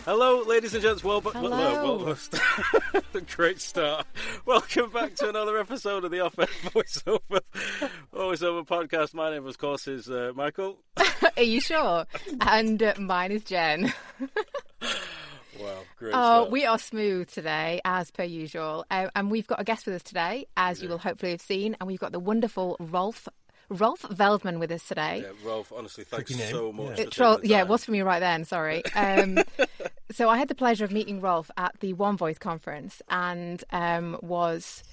Hello, ladies and gents. Hello. Great start. Welcome back to another episode of the Off-Air Voiceover podcast. My name, of course, is Michael. Are you sure? And mine is Jen. Wow, great start. We are smooth today, as per usual. And we've got a guest with us today, as you will hopefully have seen. And we've got the wonderful Rolf Veldman with us today. Yeah, Rolf, honestly, thanks so much. It was for me right then, sorry. So I had the pleasure of meeting Rolf at the One Voice conference, and it was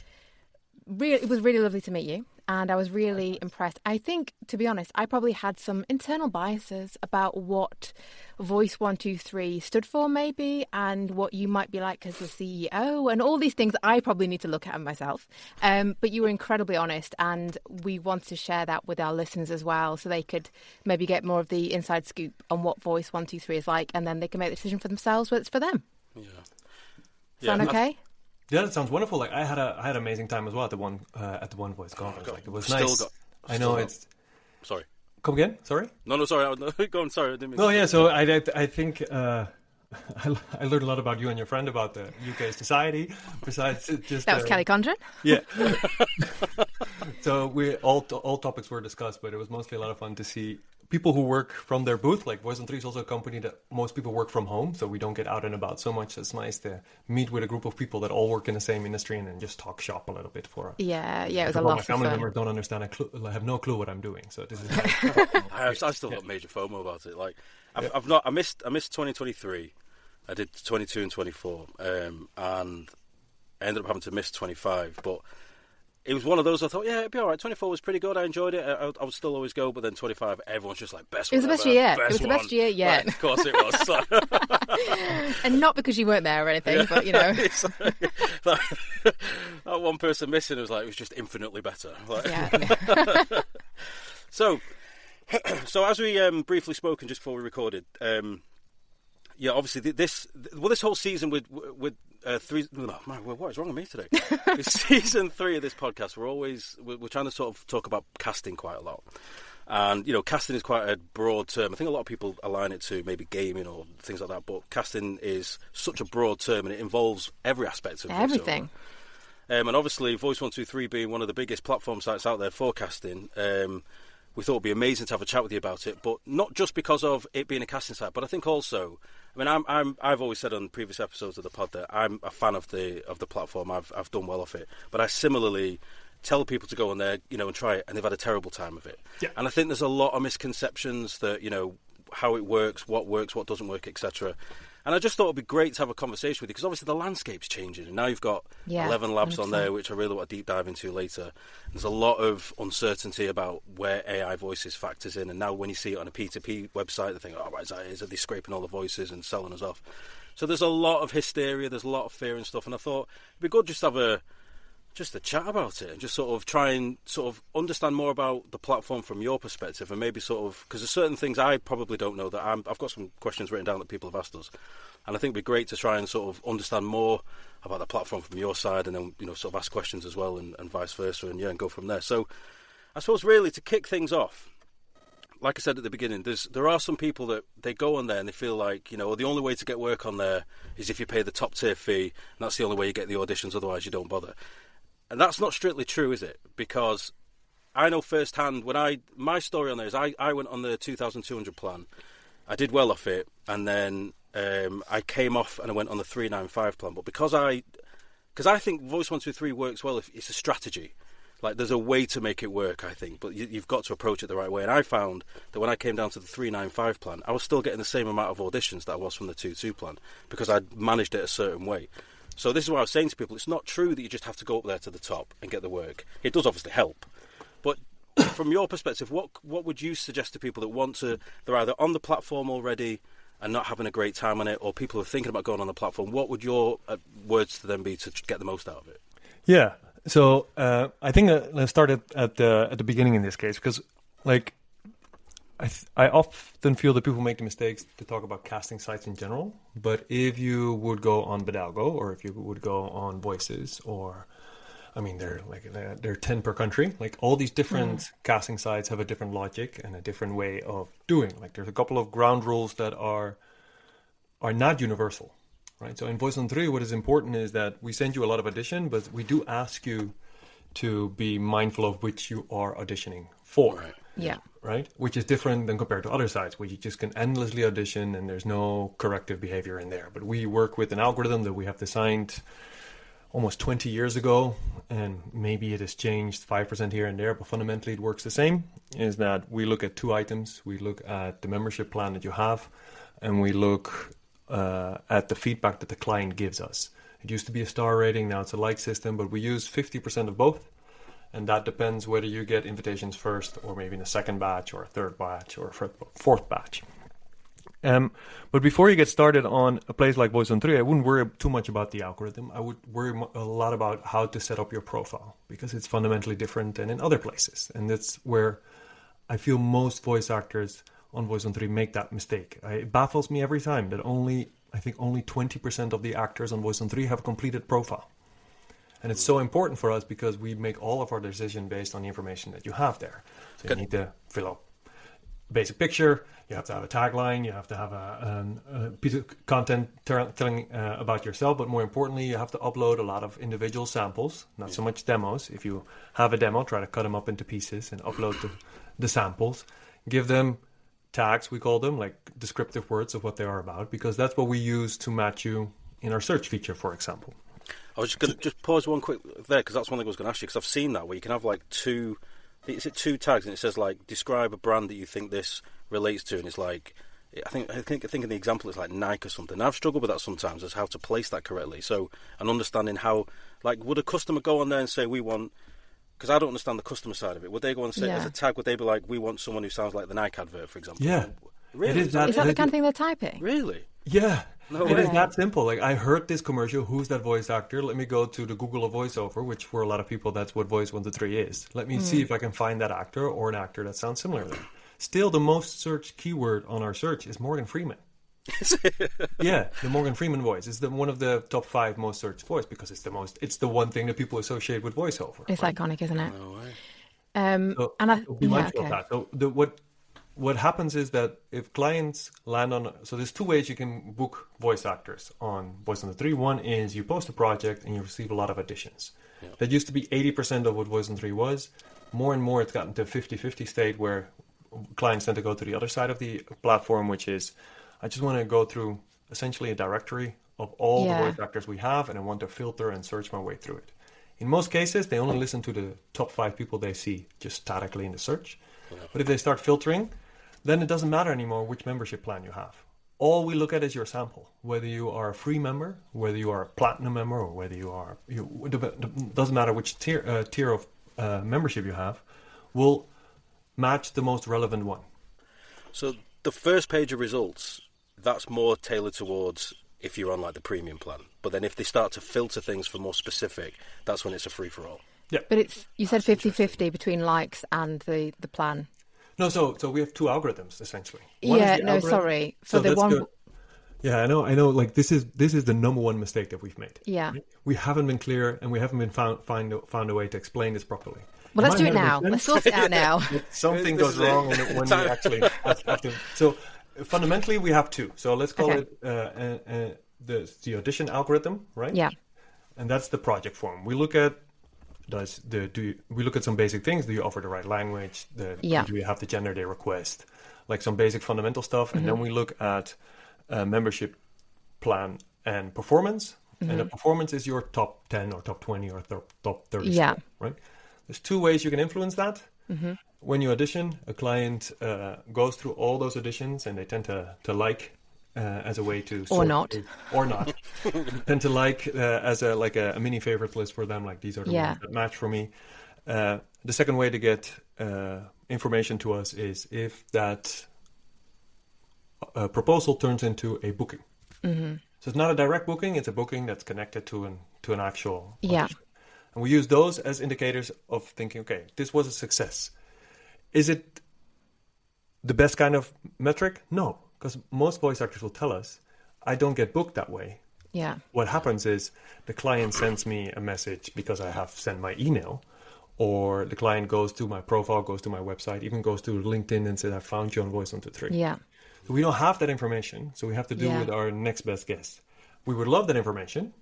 really lovely to meet you. And I was really impressed. I think, to be honest, I probably had some internal biases about what Voice123 stood for, maybe, and what you might be like as the CEO, and all these things I probably need to look at myself. But you were incredibly honest, and we want to share that with our listeners as well, so they could maybe get more of the inside scoop on what Voice123 is like, and then they can make the decision for themselves whether it's for them. Yeah. Sound okay? Yeah, that sounds wonderful. Like I had an amazing time as well at the One Voice conference. It was nice. Sorry. Come again? Sorry. No. Sorry. Go on. Sorry. I didn't mean no, yeah. So I think I learned a lot about you and your friend about the UK society. Besides just that was Kelly Condren. Yeah. So all topics were discussed, but it was mostly a lot of fun to see people who work from their booth. Like Voice123 is also a company that most people work from home, so we don't get out and about so much. It's nice to meet with a group of people that all work in the same industry and then just talk shop a little bit for. Yeah, it was a lot of fun. My family members don't understand. I have no clue what I'm doing. So this is. I still got major FOMO about it. Like I missed 2023. I did 22 and 24, and I ended up having to miss 25, but. It was one of those I thought, yeah, it'd be all right. 24 was pretty good. I enjoyed it. I would still always go, but then 25, everyone's just like, best one. It was the best year yet. It was the best year yet. Right, of course it was. And not because you weren't there or anything, but, you know. That one person missing, it was just infinitely better. So as we briefly spoken just before we recorded, obviously this whole season with what is wrong with me today? With season 3 of this podcast, we're trying to sort of talk about casting quite a lot, and casting is quite a broad term. I think a lot of people align it to maybe gaming or things like that, but casting is such a broad term and it involves every aspect of everything. And obviously, Voice123 being one of the biggest platform sites out there for casting. We thought it would be amazing to have a chat with you about it, but not just because of it being a casting site, but I think also, I've always said on previous episodes of the pod that I'm a fan of the platform. I've done well off it, but I similarly tell people to go on there, and try it, and they've had a terrible time of it. Yeah. And I think there's a lot of misconceptions that how it works, what doesn't work, etc. And I just thought it'd be great to have a conversation with you because obviously the landscape's changing, and now you've got 11 labs 100%. On there, which I really want to deep dive into later. There's a lot of uncertainty about where AI voices factors in, and now when you see it on a P2P website, they think, "Oh, right, are they scraping all the voices and selling us off?" So there's a lot of hysteria, there's a lot of fear and stuff, and I thought it'd be good just to have a chat about it and just sort of try and sort of understand more about the platform from your perspective, and maybe sort of because there's certain things I probably don't know that I've got some questions written down that people have asked us, and I think it'd be great to try and sort of understand more about the platform from your side, and then sort of ask questions as well, and vice versa, and go from there. So I suppose really to kick things off, like I said at the beginning, there are some people that they go on there and they feel like the only way to get work on there is if you pay the top tier fee, and that's the only way you get the auditions, otherwise you don't bother. And that's not strictly true, is it? Because I know firsthand, my story on there is I went on the 2,200 plan. I did well off it, and then I came off and I went on the 395 plan. But because I think Voice123 works well if it's a strategy. Like, there's a way to make it work, I think, but you've got to approach it the right way. And I found that when I came down to the 395 plan, I was still getting the same amount of auditions that I was from the 2.2 plan because I'd managed it a certain way. So this is what I was saying to people. It's not true that you just have to go up there to the top and get the work. It does obviously help. But from your perspective, what would you suggest to people that they're either on the platform already and not having a great time on it, or people who are thinking about going on the platform? What would your words to them be to get the most out of it? Yeah. So I think let's start at the beginning in this case, because I often feel that people make the mistakes to talk about casting sites in general. But if you would go on Bidalgo, or if you would go on Voices, or they're 10 per country. Like, all these different casting sites have a different logic and a different way of doing. Like, there's a couple of ground rules that are are not universal, right? So in Voice123, what is important is that we send you a lot of audition, but we do ask you to be mindful of which you are auditioning for. Right. Yeah. Right? Which is different than compared to other sites where you just can endlessly audition and there's no corrective behavior in there. But we work with an algorithm that we have designed almost 20 years ago, and maybe it has changed 5% here and there, but fundamentally it works the same, is that we look at two items. We look at the membership plan that you have, and we look at the feedback that the client gives us. It used to be a star rating, now it's a like system, but we use 50% of both. And that depends whether you get invitations first or maybe in a second batch or a third batch or a fourth batch. But before you get started on a place like Voice123, I wouldn't worry too much about the algorithm. I would worry a lot about how to set up your profile, because it's fundamentally different than in other places. And that's where I feel most voice actors on Voice123 make that mistake. It baffles me every time that I think only 20% of the actors on Voice123 have a completed profile. And it's so important for us because we make all of our decisions based on the information that you have there. So you need to fill out a basic picture, you have to have a tagline, you have to have a piece of content telling about yourself, but more importantly, you have to upload a lot of individual samples, not so much demos. If you have a demo, try to cut them up into pieces and upload the samples. Give them tags, we call them, like descriptive words of what they are about, because that's what we use to match you in our search feature, for example. I was just going to just pause one quick there, because that's one thing I was going to ask you, because I've seen that where you can have like two tags and it says like describe a brand that you think this relates to, and it's like I think in the example it's like Nike or something. I've struggled with that sometimes as how to place that correctly. So and understanding how, like, would a customer go on there and say we want, because I don't understand the customer side of it. Would they go and say as a tag? Would they be like we want someone who sounds like the Nike advert, for example? Yeah, really? Is that the kind of thing they're typing? Really? Yeah. No it way. is that simple. Like, I heard this commercial, who's that voice actor? Let me go to the Google of voiceover, which for a lot of people, that's what Voice123 is. Let me see if I can find that actor or an actor that sounds similar to them. Still, the most searched keyword on our search is Morgan Freeman. Yeah, the Morgan Freeman voice is one of the top 5 most searched voice, because it's the one thing that people associate with voiceover. It's iconic, isn't it? No way. So be mindful of that. So what happens is that if clients land on... So there's 2 ways you can book voice actors on Voice123. One is you post a project and you receive a lot of auditions. Yeah. That used to be 80% of what Voice123 was. More and more it's gotten to 50-50 state where clients tend to go to the other side of the platform, which is, I just want to go through essentially a directory of all the voice actors we have, and I want to filter and search my way through it. In most cases, they only listen to the top 5 people they see just statically in the search. Yeah. But if they start filtering, then it doesn't matter anymore which membership plan you have. All we look at is your sample. Whether you are a free member, whether you are a platinum member, or whether you are... It doesn't matter which tier of membership you have, will match the most relevant one. So the first page of results, that's more tailored towards if you're on like the premium plan. But then if they start to filter things for more specific, that's when it's a free-for-all. Yeah. But you said 50-50 between likes and the plan. No, so we have 2 algorithms essentially. Sorry. For the one... Yeah, I know. Like this is the number one mistake that we've made. Yeah. We haven't been clear, and we haven't been found a way to explain this properly. Well, let's do it now. Let's sort it out now. Something goes wrong when we actually have to. So fundamentally, we have 2. So let's call it the audition algorithm, right? Yeah. And that's the project form. We look at we look at some basic things. Do you offer the right language? Do you have the gender they request? Like some basic fundamental stuff. And then we look at membership plan and performance. And the performance is your top 10 or top 20 or top 30 score, right? There's 2 ways you can influence that. When you audition, a client goes through all those auditions, and they tend to like as a way to... Or not. Tend to like as a mini favorite list for them, like these are the ones that match for me. The second way to get information to us is if that proposal turns into a booking. So it's not a direct booking, it's a booking that's connected to an actual audition. And we use those as indicators of thinking, okay, this was a success. Is it the best kind of metric? No, because most voice actors will tell us, I don't get booked that way. Yeah. What happens is the client sends me a message because I have sent my email, or the client goes to my profile, goes to my website, even goes to LinkedIn and says, I found you on Voice123. Yeah. So we don't have that information, so we have to do with our next best guess. We would love that information,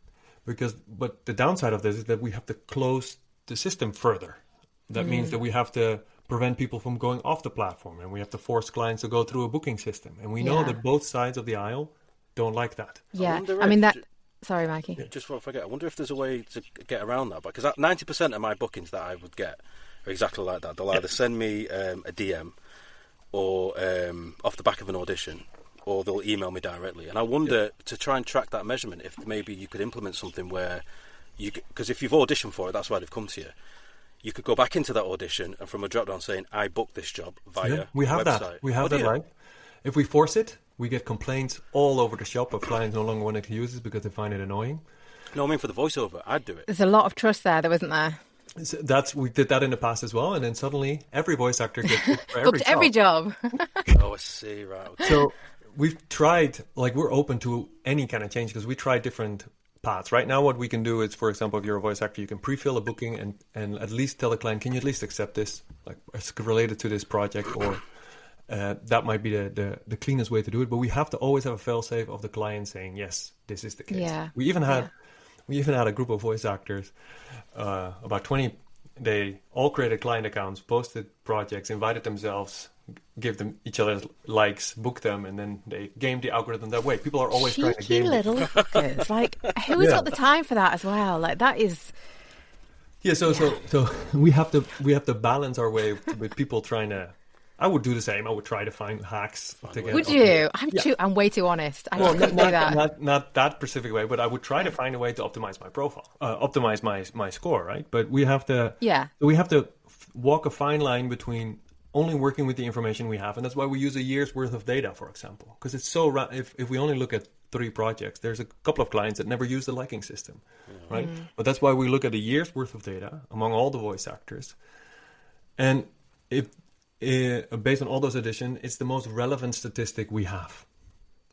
but the downside of this is that we have to close the system further. That means that we have to prevent people from going off the platform, and we have to force clients to go through a booking system. And we know that both sides of the aisle don't like that. Yeah, sorry, Mikey. Yeah, just before I forget, I wonder if there's a way to get around that. Because 90% of my bookings that I would get are exactly like that. They'll either send me a DM or off the back of an audition, or they'll email me directly. And I wonder, to try and track that measurement, if maybe you could implement something where because if you've auditioned for it, that's why they've come to you. You could go back into that audition and from a drop-down saying, I booked this job via we have website. That. We have that right. If we force it, we get complaints all over the shop of clients no longer wanting to use it because they find it annoying. No, I mean for the voiceover, I'd do it. There's a lot of trust there isn't there? We did that in the past as well, and then suddenly every voice actor gets booked for every job. Oh, I see, right. Okay. So we've tried, we're open to any kind of change because we tried different paths. Right now what we can do is, for example, if you're a voice actor, you can pre-fill a booking and at least tell the client, can you at least accept this, it's related to this project, or that might be the cleanest way to do it. But we have to always have a fail-safe of the client saying, yes, this is the case. Yeah. We even had a group of voice actors, about 20, they all created client accounts, posted projects, invited themselves, give them each other likes, book them, and then they game the algorithm that way. People are always trying to game little fuckers. Who's got the time for that as well? That is. Yeah, so we have to balance our way with people trying to. I would do the same. I would try to find hacks. Would you? I'm way too honest. I couldn't do that. Not that specific way, but I would try to find a way to optimize my profile, optimize my score, right? But we have to. Yeah. We have to walk a fine line between only working with the information we have, and that's why we use a year's worth of data, for example, because it's so. If we only look at 3 projects, there's a couple of clients that never use the liking system, right? But that's why we look at a year's worth of data among all the voice actors, and based on all those additions, it's the most relevant statistic we have.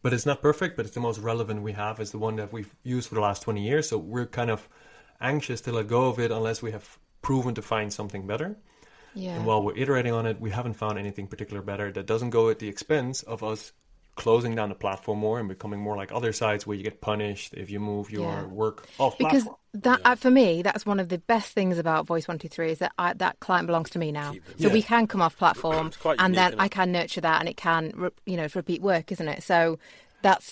But it's not perfect, but it's the most relevant we have. It's the one that we've used for the last 20 years. So we're kind of anxious to let go of it unless we have proven to find something better. Yeah. And while we're iterating on it, we haven't found anything particular better that doesn't go at the expense of us closing down the platform more and becoming more like other sites where you get punished if you move your work off platform. Because for me, that's one of the best things about Voice123 is that that client belongs to me now. So we can come off platform and then I can nurture that and it can, it's repeat work, isn't it? So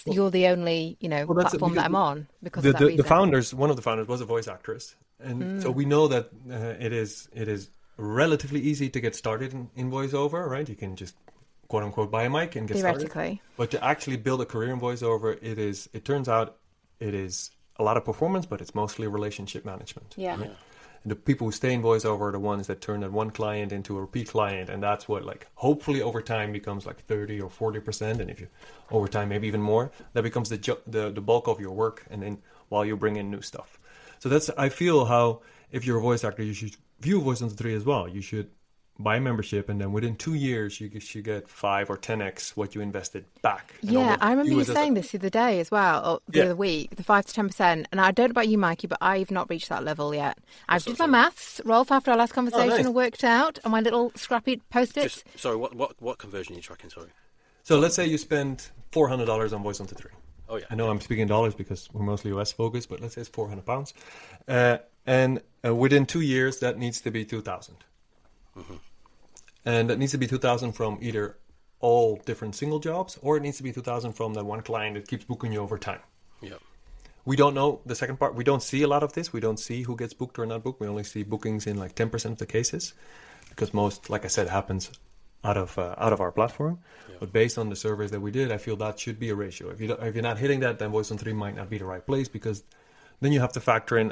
you're the only, platform that I'm on because of that reason. The founders, one of the founders was a voice actress. And so we know that it is relatively easy to get started in voiceover, right? You can just quote unquote buy a mic and get started. But to actually build a career in voiceover, it turns out it is a lot of performance, but it's mostly relationship management. Yeah. Right? And the people who stay in voiceover are the ones that turn that one client into a repeat client, and that's what hopefully over time becomes 30 or 40%, and if you over time maybe even more, that becomes the bulk of your work, and then while you bring in new stuff. So that's, I feel, how if you're a voice actor, you should view Voice123 as well. You should buy a membership, and then within 2 years you should get 5 or 10x what you invested back. Yeah, I remember you saying this the other day as well, or the other week, the 5 to 10%. And I don't know about you, Mikey, but I've not reached that level yet. I've did my maths, Rolf, after our last conversation, and worked out on my little scrappy post-its. Sorry, what conversion are you tracking? Sorry. So let's say you spend $400 on Voice123. Oh yeah. I know I'm speaking dollars because we're mostly US focused, but let's say it's £400. And within 2 years, that needs to be 2,000. Mm-hmm. And that needs to be 2,000 from either all different single jobs, or it needs to be 2,000 from the one client that keeps booking you over time. Yeah. We don't know the second part. We don't see a lot of this. We don't see who gets booked or not booked. We only see bookings in 10% of the cases, because most, like I said, happens out of our platform. Yeah. But based on the surveys that we did, I feel that should be a ratio. If you're not hitting that, then Voice123 might not be the right place, because then you have to factor in,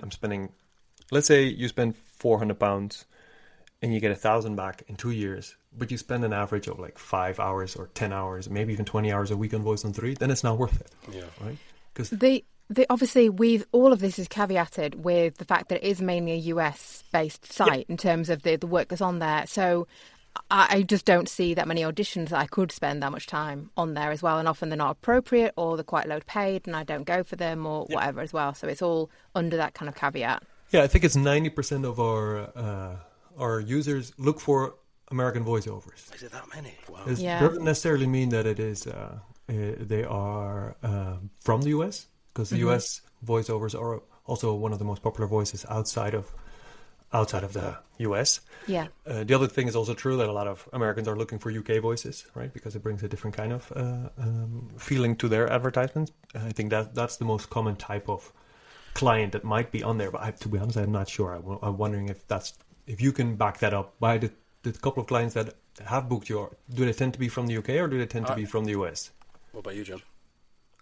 let's say you spend £400 and you get 1,000 back in 2 years, but you spend an average of 5 hours or 10 hours, maybe even 20 hours a week on Voice123, then it's not worth it. Yeah. Right? Because obviously, all of this is caveated with the fact that it is mainly a US-based site in terms of the work that's on there. So I just don't see that many auditions that I could spend that much time on there as well. And often they're not appropriate, or they're quite low paid and I don't go for them, or whatever as well. So it's all under that kind of caveat. Yeah, I think it's 90% of our users look for American voiceovers. Is it that many? Wow. It doesn't necessarily mean that it is. They are from the US, because the US voiceovers are also one of the most popular voices outside of the US. Yeah. The other thing is also true that a lot of Americans are looking for UK voices, right? Because it brings a different kind of feeling to their advertisements. I think that's the most common type of client that might be on there. But to be honest, I'm not sure. I'm wondering if you can back that up by the couple of clients that have booked you. Do they tend to be from the UK or do they tend to be from the US? What about you, John?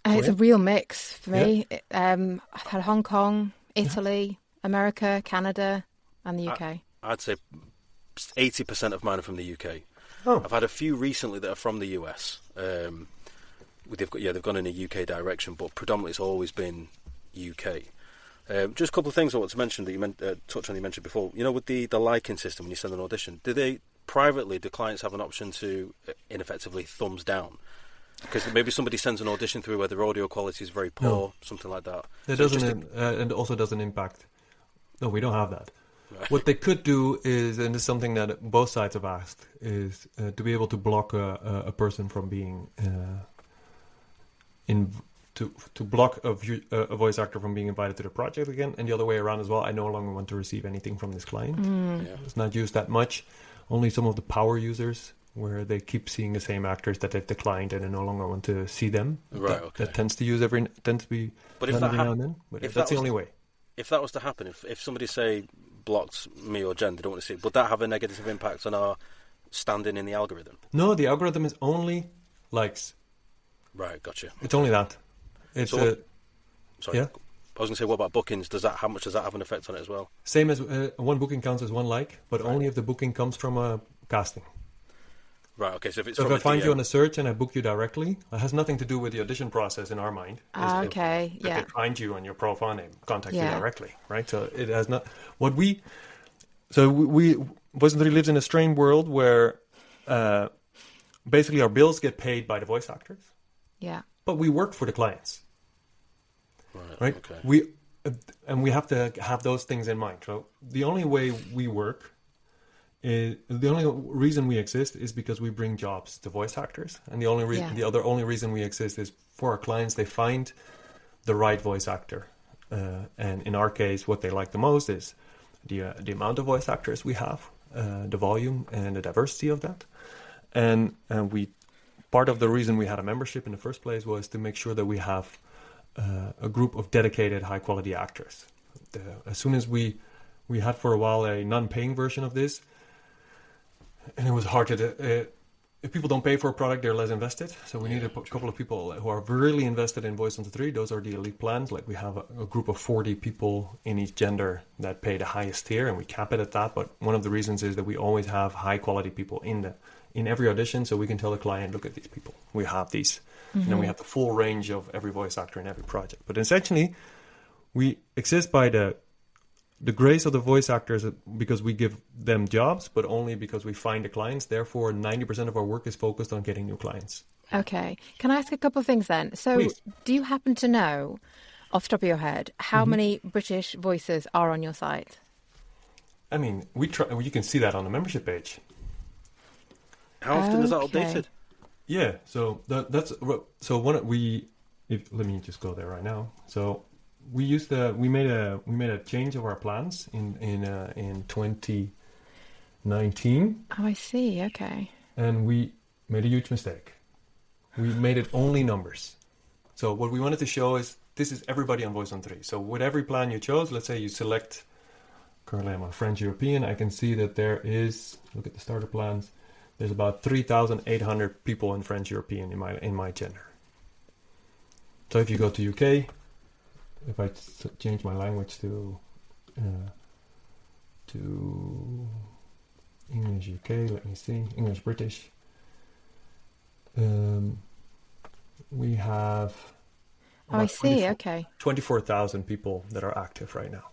It's a real mix for me. I've had Hong Kong, Italy, America, Canada, and the UK. I'd say 80% of mine are from the UK. Oh. I've had a few recently that are from the US. They've gone in a UK direction, but predominantly it's always been UK. Just a couple of things I want to mention that you touched on. You mentioned before. With the liking system when you send an audition, do clients have an option to ineffectively thumbs down? Because maybe somebody sends an audition through where their audio quality is very poor, something like that. It doesn't, and also doesn't impact. No, we don't have that. Right. What they could do is, and it's something that both sides have asked, is to be able to block a person from being to block a voice actor from being invited to the project again, and the other way around as well. I no longer want to receive anything from this client. It's not used that much. Only some of the power users, where they keep seeing the same actors that they've declined and they no longer want to see them. Right. That tends to be. But if that now and then. But that's the only way. If that was to happen, if somebody say blocked me or Jen, they don't want to see it, would that have a negative impact on our standing in the algorithm? No, the algorithm is only likes. Right, gotcha. It's only that. It's sorry. Yeah. I was going to say, what about bookings? How much does that have an effect on it as well? Same as one booking counts as one like, but only if the booking comes from a casting. Right, okay. So if I find you on a search and I book you directly, it has nothing to do with the audition process in our mind. Okay, if they find you on your profile name, contact you directly, right? So it has not. We Voice123 lives in a strange world where basically our bills get paid by the voice actors. Yeah. But we work for the clients. Right? Okay. We have to have those things in mind. So the only way we work is, the only reason we exist is because we bring jobs to voice actors, and the only reason we exist is for our clients. They find the right voice actor, and in our case, what they like the most is the amount of voice actors we have, the volume and the diversity of that, and we. Part of the reason we had a membership in the first place was to make sure that we have a group of dedicated, high-quality actors. As soon as we had for a while a non-paying version of this, and it was hard to... if people don't pay for a product, they're less invested. So we need a couple of people who are really invested in Voice123. Those are the elite plans. Like we have a group of 40 people in each gender that pay the highest tier, and we cap it at that. But one of the reasons is that we always have high-quality people in every audition, so we can tell the client, look at these people. We have these. And then we have the full range of every voice actor in every project. But essentially, we exist by the grace of the voice actors because we give them jobs, but only because we find the clients. Therefore, 90% of our work is focused on getting new clients. Okay. Can I ask a couple of things then? So Please. Do you happen to know, off the top of your head, how many British voices are on your site? I mean, you can see that on the membership page. How often is that updated? Yeah, so let me just go there right now. So we made a change of our plans in 2019. Oh, I see. Okay. And we made a huge mistake. We made it only numbers. So what we wanted to show is this is everybody on Voice123. So with every plan you chose, let's say you select. Currently, I'm on French European. I can see that there is. Look at the starter plans. There's about 3,800 people in French European in my gender. So if you go to UK, if I change my language to English UK, let me see, English British, we have. Oh, I see. Okay. 24,000 people that are active right now.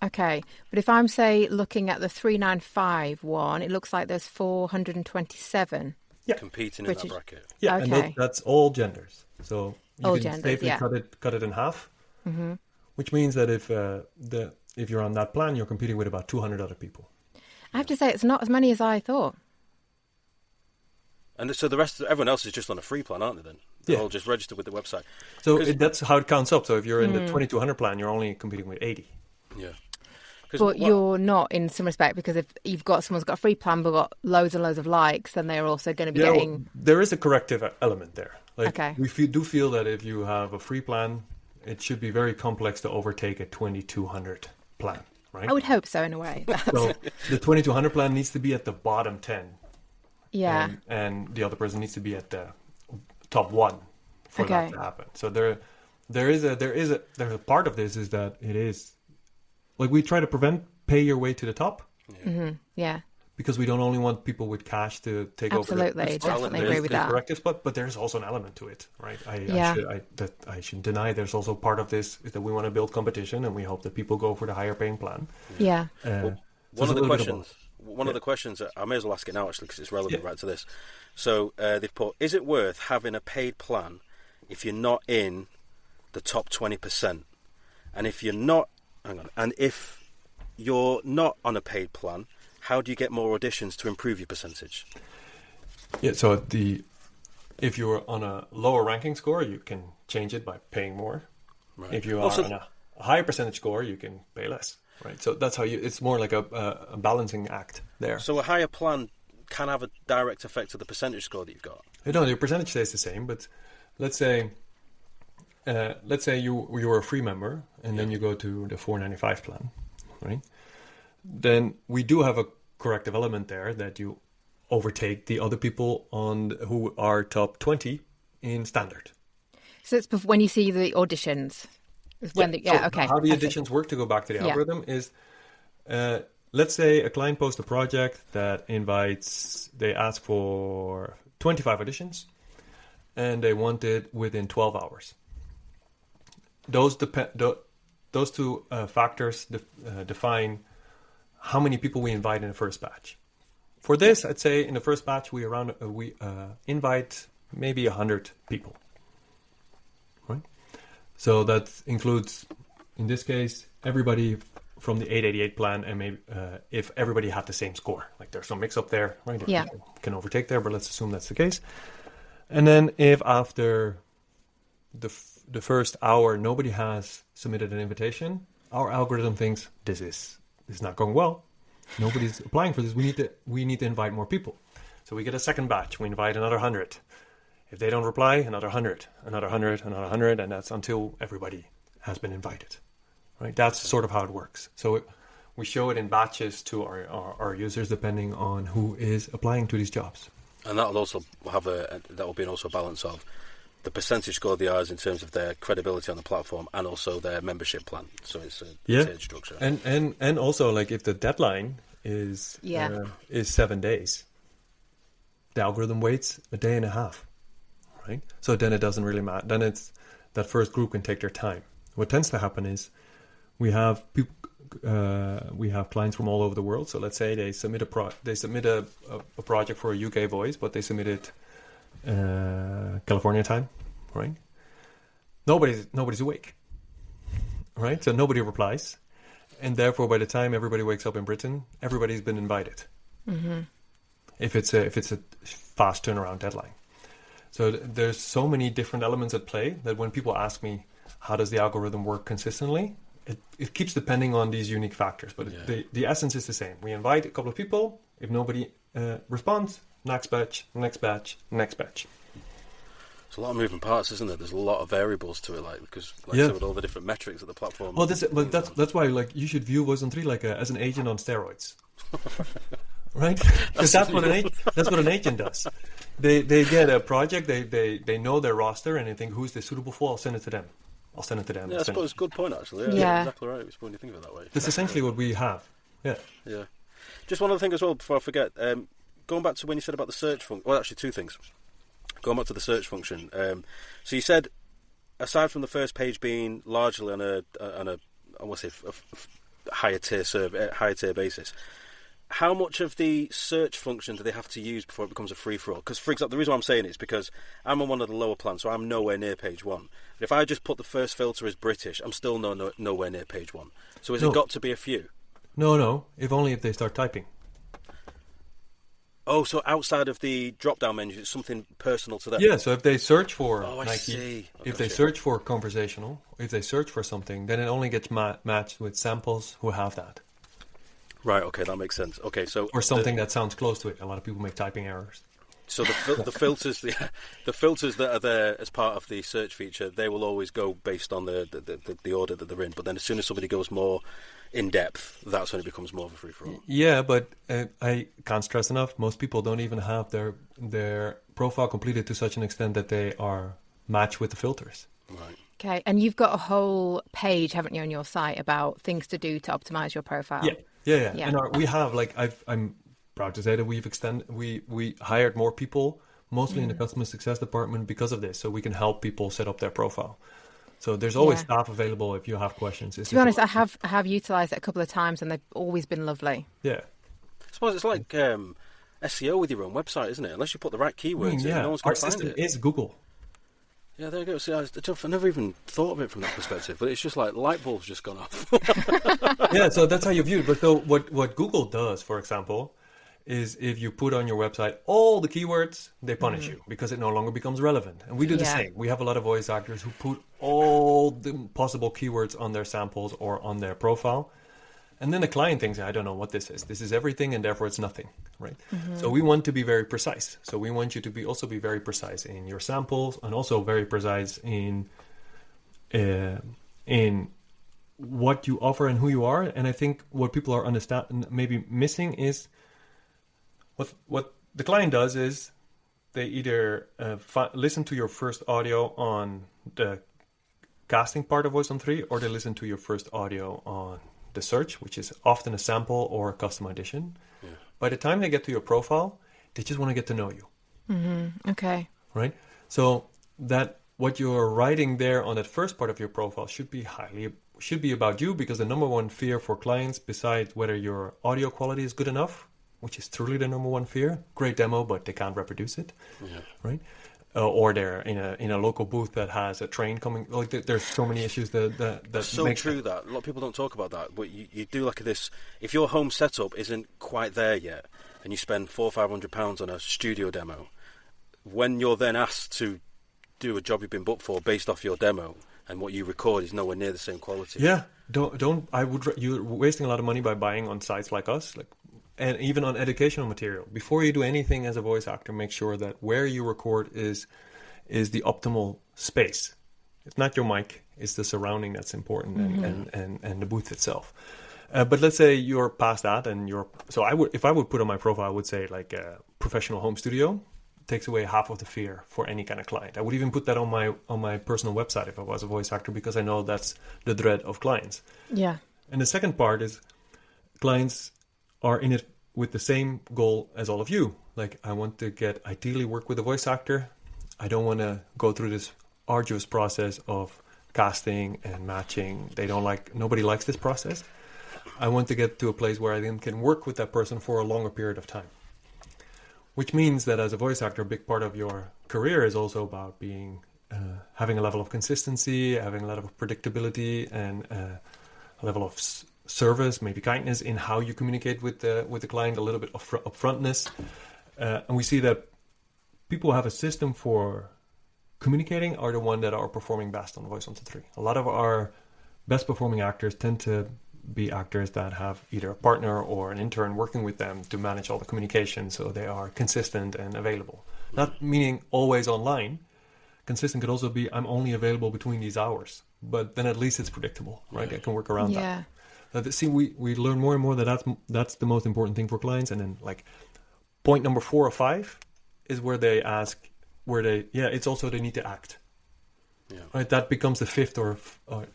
Okay, but if I'm, say, looking at the 395 one, it looks like there's 427. Yeah. Competing in that bracket. Yeah, okay. And that's all genders. So you all can genders, safely cut it in half, which means that if you're on that plan, you're competing with about 200 other people. I have to say, it's not as many as I thought. And so everyone else is just on a free plan, aren't they? Then they're all just registered with the website. So that's how it counts up. So if you're in the 2200 plan, you're only competing with 80. Yeah. But you're not in some respect, because if someone's got a free plan but got loads and loads of likes, then they're also going to be getting. Well, there is a corrective element there. Okay. We do feel that if you have a free plan, it should be very complex to overtake a 2200 plan, right? I would hope so, in a way. So the 2200 plan needs to be at the bottom 10. Yeah. And the other person needs to be at the top 1 for that to happen. So there's a part of this is that it is like we try to prevent pay your way to the top. Yeah. Mm-hmm. Yeah. Because we don't only want people with cash to take over. Absolutely, definitely agree with that. Corrective, but there's also an element to it, right? I shouldn't deny there's also part of this is that we want to build competition and we hope that people go for the higher paying plan. Yeah. One of the questions, I may as well ask it now actually because it's relevant right to this. So they've put, is it worth having a paid plan if you're not in the top 20%? And if you're not, if you're not on a paid plan, how do you get more auditions to improve your percentage? Yeah, so if you're on a lower ranking score, you can change it by paying more. Right. If you are on a higher percentage score, you can pay less. Right, so that's how it's more like a balancing act there. So a higher plan can have a direct effect to the percentage score that you've got? No, your percentage stays the same, but let's say you were a free member and then you go to the 495 plan, right? Then we do have a corrective element there that you overtake the other people who are top 20 in standard. So it's when you see the auditions. Okay. How the auditions work, to go back to the algorithm, is let's say a client posts a project that they ask for 25 auditions and they want it within 12 hours. Those two factors define how many people we invite in the first batch. For this, I'd say in the first batch we invite maybe 100 people. Right? So that includes, in this case, everybody from the 888 plan, and maybe if everybody had the same score. Like there's some mix-up there, right? If you can overtake there, but let's assume that's the case. And then if after the first hour nobody has submitted an invitation, our algorithm thinks this is not going well. Nobody's applying for this. We need to invite more people. So we get a second batch. We invite another 100. If they don't reply, another 100, another 100, another 100, and that's until everybody has been invited. Right? That's sort of how it works. So we show it in batches to our users depending on who is applying to these jobs. And that'll also have that will be also a balance of the percentage score they are in terms of their credibility on the platform and also their membership plan. So it's a tiered structure. And also, like, if the deadline is 7 days, the algorithm waits a day and a half, right? So then it doesn't really matter. Then it's that first group can take their time. What tends to happen is we have people, we have clients from all over the world. So let's say they submit a project for a UK voice, but they submit it California time, right? Nobody's awake, right? So nobody replies, and therefore by the time everybody wakes up in Britain, everybody's been invited. Mm-hmm. If it's a fast turnaround deadline. So there's so many different elements at play that when people ask me how does the algorithm work consistently, it keeps depending on these unique factors, but the essence is the same. We invite a couple of people. If nobody responds, next batch. It's a lot of moving parts, isn't there? There's a lot of variables to it, because with all the different metrics of the platform. Well, that's why you should view Voice123 as an agent on steroids, right? Because that's what an agent does. They get a project, they know their roster, and they think, who's this suitable for? I'll send it to them. Yeah, I suppose it's a good point, actually. Yeah, exactly right. When you think of it that way. That's essentially what we have. Yeah. Just one other thing as well before I forget. Going back to when you said about the search function. Well, actually, two things. Going back to the search function. So you said, aside from the first page being largely on a I want to say a higher tier basis, how much of the search function do they have to use before it becomes a free-for-all? Because, for example, the reason why I'm saying it is because I'm on one of the lower plans, so I'm nowhere near page one. But if I just put the first filter as British, I'm still nowhere near page one. So has it got to be a few? No. If only if they start typing. Oh, so outside of the drop-down menu, it's something personal to them. Yeah, so if they search for I Nike, see. if they search for conversational, if they search for something, then it only gets matched with samples who have that. Right, okay, that makes sense. Okay, so or something that sounds close to it. A lot of people make typing errors. So the filters, the filters that are there as part of the search feature, they will always go based on the order that they're in. But then as soon as somebody goes more in depth, that's when it becomes more of a free for all. Yeah, but I can't stress enough. Most people don't even have their profile completed to such an extent that they are matched with the filters. Right. Okay, and you've got a whole page, haven't you, on your site about things to do to optimize your profile? Yeah. And we have I'm proud to say that we hired more people, mostly in the customer success department, because of this, so we can help people set up their profile. So there's always staff available if you have questions. To be honest, I have utilised it a couple of times, and they've always been lovely. I Yeah. suppose it's like SEO with your own website, isn't it? Unless you put the right keywords in, no one's going to find it. Our system is Google. Yeah, there you go. See, I never even thought of it from that perspective, but it's just like light bulb's just gone off. Yeah, so that's how you view it. But so what Google does, for example, is if you put on your website all the keywords, they punish you because it no longer becomes relevant. And we do the same. We have a lot of voice actors who put all the possible keywords on their samples or on their profile. And then the client thinks, I don't know what this is. This is everything, and therefore it's nothing, right? So we want to be very precise. So we want you to also be very precise in your samples, and also very precise in what you offer and who you are. And I think what people are maybe missing is what the client does is they either listen to your first audio on the casting part of Voice123, or they listen to your first audio on the search, which is often a sample or a custom edition. Yeah. By the time they get to your profile, they just want to get to know you. Mm-hmm. Okay. Right? So that what you're writing there on that first part of your profile should be about you, because the number one fear for clients, besides whether your audio quality is good enough, which is truly the number one fear, great demo, but they can't reproduce it. Yeah. Right? Or they're in a local booth that has a train coming. Like there's so many issues that so true that a lot of people don't talk about that. But you do like this. If your home setup isn't quite there yet, and you spend £400-500 on a studio demo, when you're then asked to do a job you've been booked for based off your demo, and what you record is nowhere near the same quality. Yeah, you're wasting a lot of money by buying on sites like us, and even on educational material. Before you do anything as a voice actor, make sure that where you record is the optimal space. It's not your mic, it's the surrounding that's important, and the booth itself. But let's say you're past that, and if I would put on my profile, I would say like a professional home studio. Takes away half of the fear for any kind of client. I would even put that on my personal website if I was a voice actor, because I know that's the dread of clients. Yeah. And the second part is clients are in it with the same goal as all of you. Like, I want to ideally work with a voice actor. I don't want to go through this arduous process of casting and matching. Nobody likes this process. I want to get to a place where I then can work with that person for a longer period of time. Which means that as a voice actor, a big part of your career is also about having a level of consistency, having a level of predictability, and a level of service, maybe kindness in how you communicate with the client, a little bit of upfrontness. And we see that people who have a system for communicating are the ones that are performing best on Voice123. A lot of our best performing actors tend to be actors that have either a partner or an intern working with them to manage all the communication, so they are consistent and available. Not meaning always online. Consistent could also be, I'm only available between these hours, but then at least it's predictable, right? I can work around that. We learn more and more that's the most important thing for clients. And then like point number 4 or 5 is where they ask, it's also they need to act. Yeah. Right, that becomes the 5th or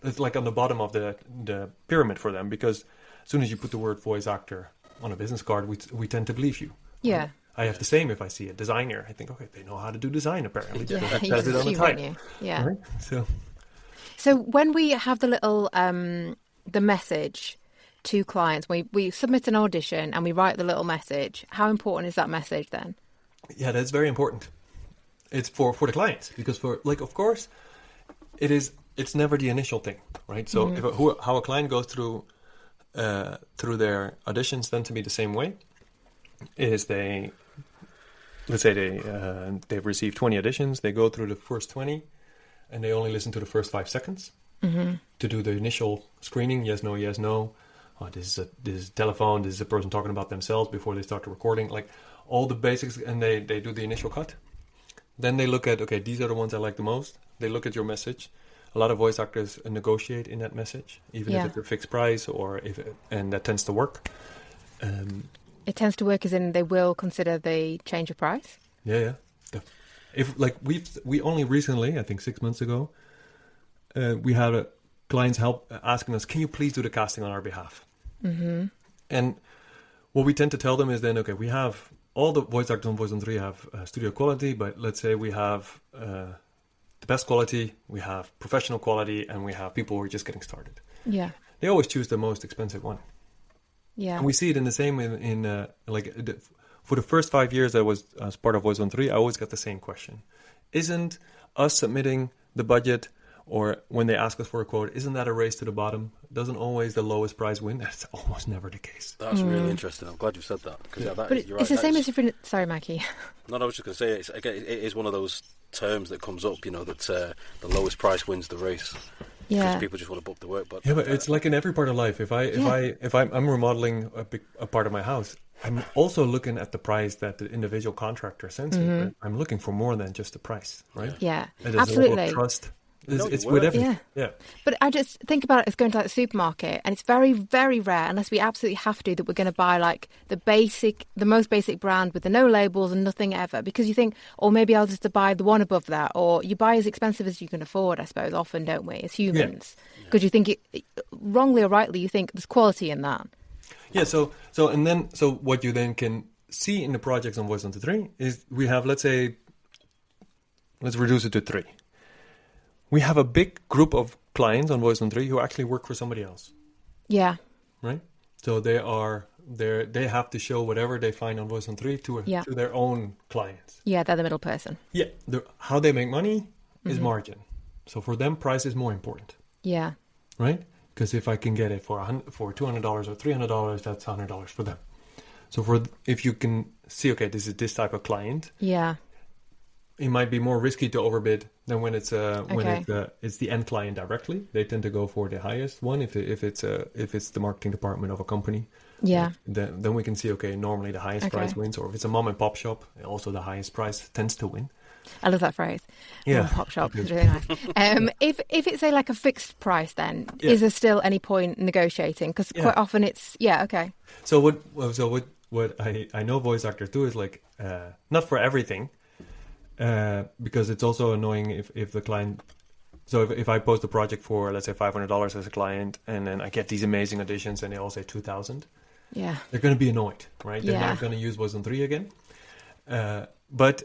it's like on the bottom of the pyramid for them, because as soon as you put the word voice actor on a business card, we tend to believe you. Yeah. Right? I have the same if I see a designer. I think, okay, they know how to do design apparently. Yeah, that says it on the title. Yeah. Right? So when we have the little the message to clients, we submit an audition and we write the little message. How important is that message then? Yeah, that's very important. It's for the clients, because of course, it's never the initial thing, right? So how a client goes through their auditions tend to be the same way, is they let's say they've received 20 auditions. They go through the first 20, and they only listen to the first 5 seconds to do the initial screening. Yes, no, yes, no. This is telephone. This is a person talking about themselves before they start the recording. Like all the basics, and they do the initial cut. Then they look at, okay, these are the ones I like the most. They look at your message. A lot of voice actors negotiate in that message, even if it's a fixed price, and that tends to work. It tends to work as in they will consider the change of price? Yeah. If like we only recently, I think 6 months ago, we had clients asking us, can you please do the casting on our behalf? Mm-hmm. And what we tend to tell them is then, okay, we have all the voice actors on Voice123 have studio quality, but let's say we have the best quality, we have professional quality, and we have people who are just getting started. Yeah. They always choose the most expensive one. Yeah. And we see it in the same for the first 5 years I was as part of Voice123, I always got the same question. Isn't us submitting the budget, or when they ask us for a quote, isn't that a race to the bottom? Doesn't always the lowest price win? That's almost never the case. That's really interesting. I'm glad you said that. But you're it's right, the same as if... Sorry, Mikey. No, I was just going to say, it is one of those terms that comes up, that the lowest price wins the race. Yeah. Because people just want to book the work. But it's like in every part of life. If I'm remodeling a part of my house, I'm also looking at the price that the individual contractor sends me. Right? I'm looking for more than just the price, right? Yeah, it is absolutely. A level of trust. It's with everything. Yeah. But I just think about it as going to like the supermarket, and it's very, very rare, unless we absolutely have to, that we're going to buy like the most basic brand with the no labels and nothing ever, because you think, or maybe I'll just buy the one above that, or you buy as expensive as you can afford, I suppose, often, don't we, as humans? Because you think, wrongly or rightly, you think there's quality in that. Yeah, so what you then can see in the projects on Voice123 is we have, let's reduce it to 3. We have a big group of clients on Voice123 who actually work for somebody else. Yeah. Right? So they have to show whatever they find on Voice123 to their own clients. Yeah, they're the middle person. Yeah. How they make money is margin. So for them, price is more important. Yeah. Right? Because if I can get it for $200 or $300, that's $100 for them. So if you can see, okay, this is this type of client. Yeah. It might be more risky to overbid than when it's it's the end client directly. They tend to go for the highest one if it's the marketing department of a company. Yeah. Then we can see, okay, normally the highest price wins, or if it's a mom and pop shop, also the highest price tends to win. I love that phrase. Yeah. Mom and pop shop is really nice. If it's like a fixed price, then is there still any point negotiating? Because quite often it's okay. So what I know voice actors do is like not for everything. Because it's also annoying if the client. So if I post a project for, let's say, $500 as a client, and then I get these amazing auditions, and they all say $2,000. Yeah, they're going to be annoyed, right? They're not going to use Voice123 again. But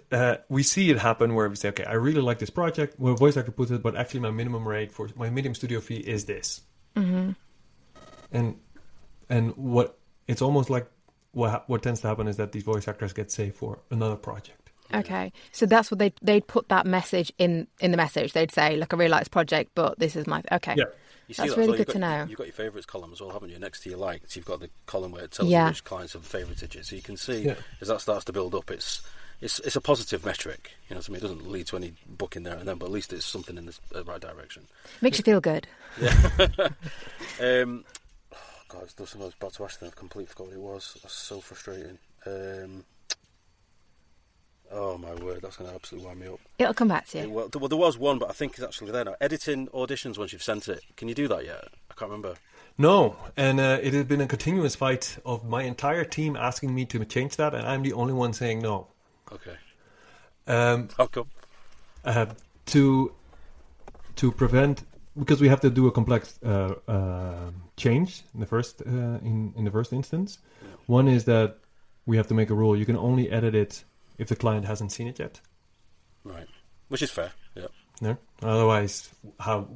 we see it happen where we say, okay, I really like this project. Where voice actor puts it, but actually my minimum rate for my minimum studio fee is this. Mm-hmm. And what it's almost like what tends to happen is that these voice actors get saved for another project. Okay, so that's what they'd put that message in the message. They'd say, look, I really like this project, but this is my... Okay, that's really good to know. You've got your favourites column as well, haven't you? Next to your likes, you've got the column where it tells you which clients have favourited. So you can see as that starts to build up, it's a positive metric. You know what I mean? It doesn't lead to any booking there and then, but at least it's something in the right direction. Makes you feel good. Yeah. God, there's something I was about to ask and I've completely forgot what it was. That's so frustrating. Oh my word, that's going to absolutely wind me up. It'll come back to you. Well, there was one, but I think it's actually there now. Editing auditions once you've sent it. Can you do that yet? I can't remember. No, and it has been a continuous fight of my entire team asking me to change that, and I'm the only one saying no. Okay. How come? To prevent, because we have to do a complex change in the first in the first instance. Yeah. One is that we have to make a rule: you can only edit it if the client hasn't seen it yet. Right. Which is fair, yeah. No? Otherwise, how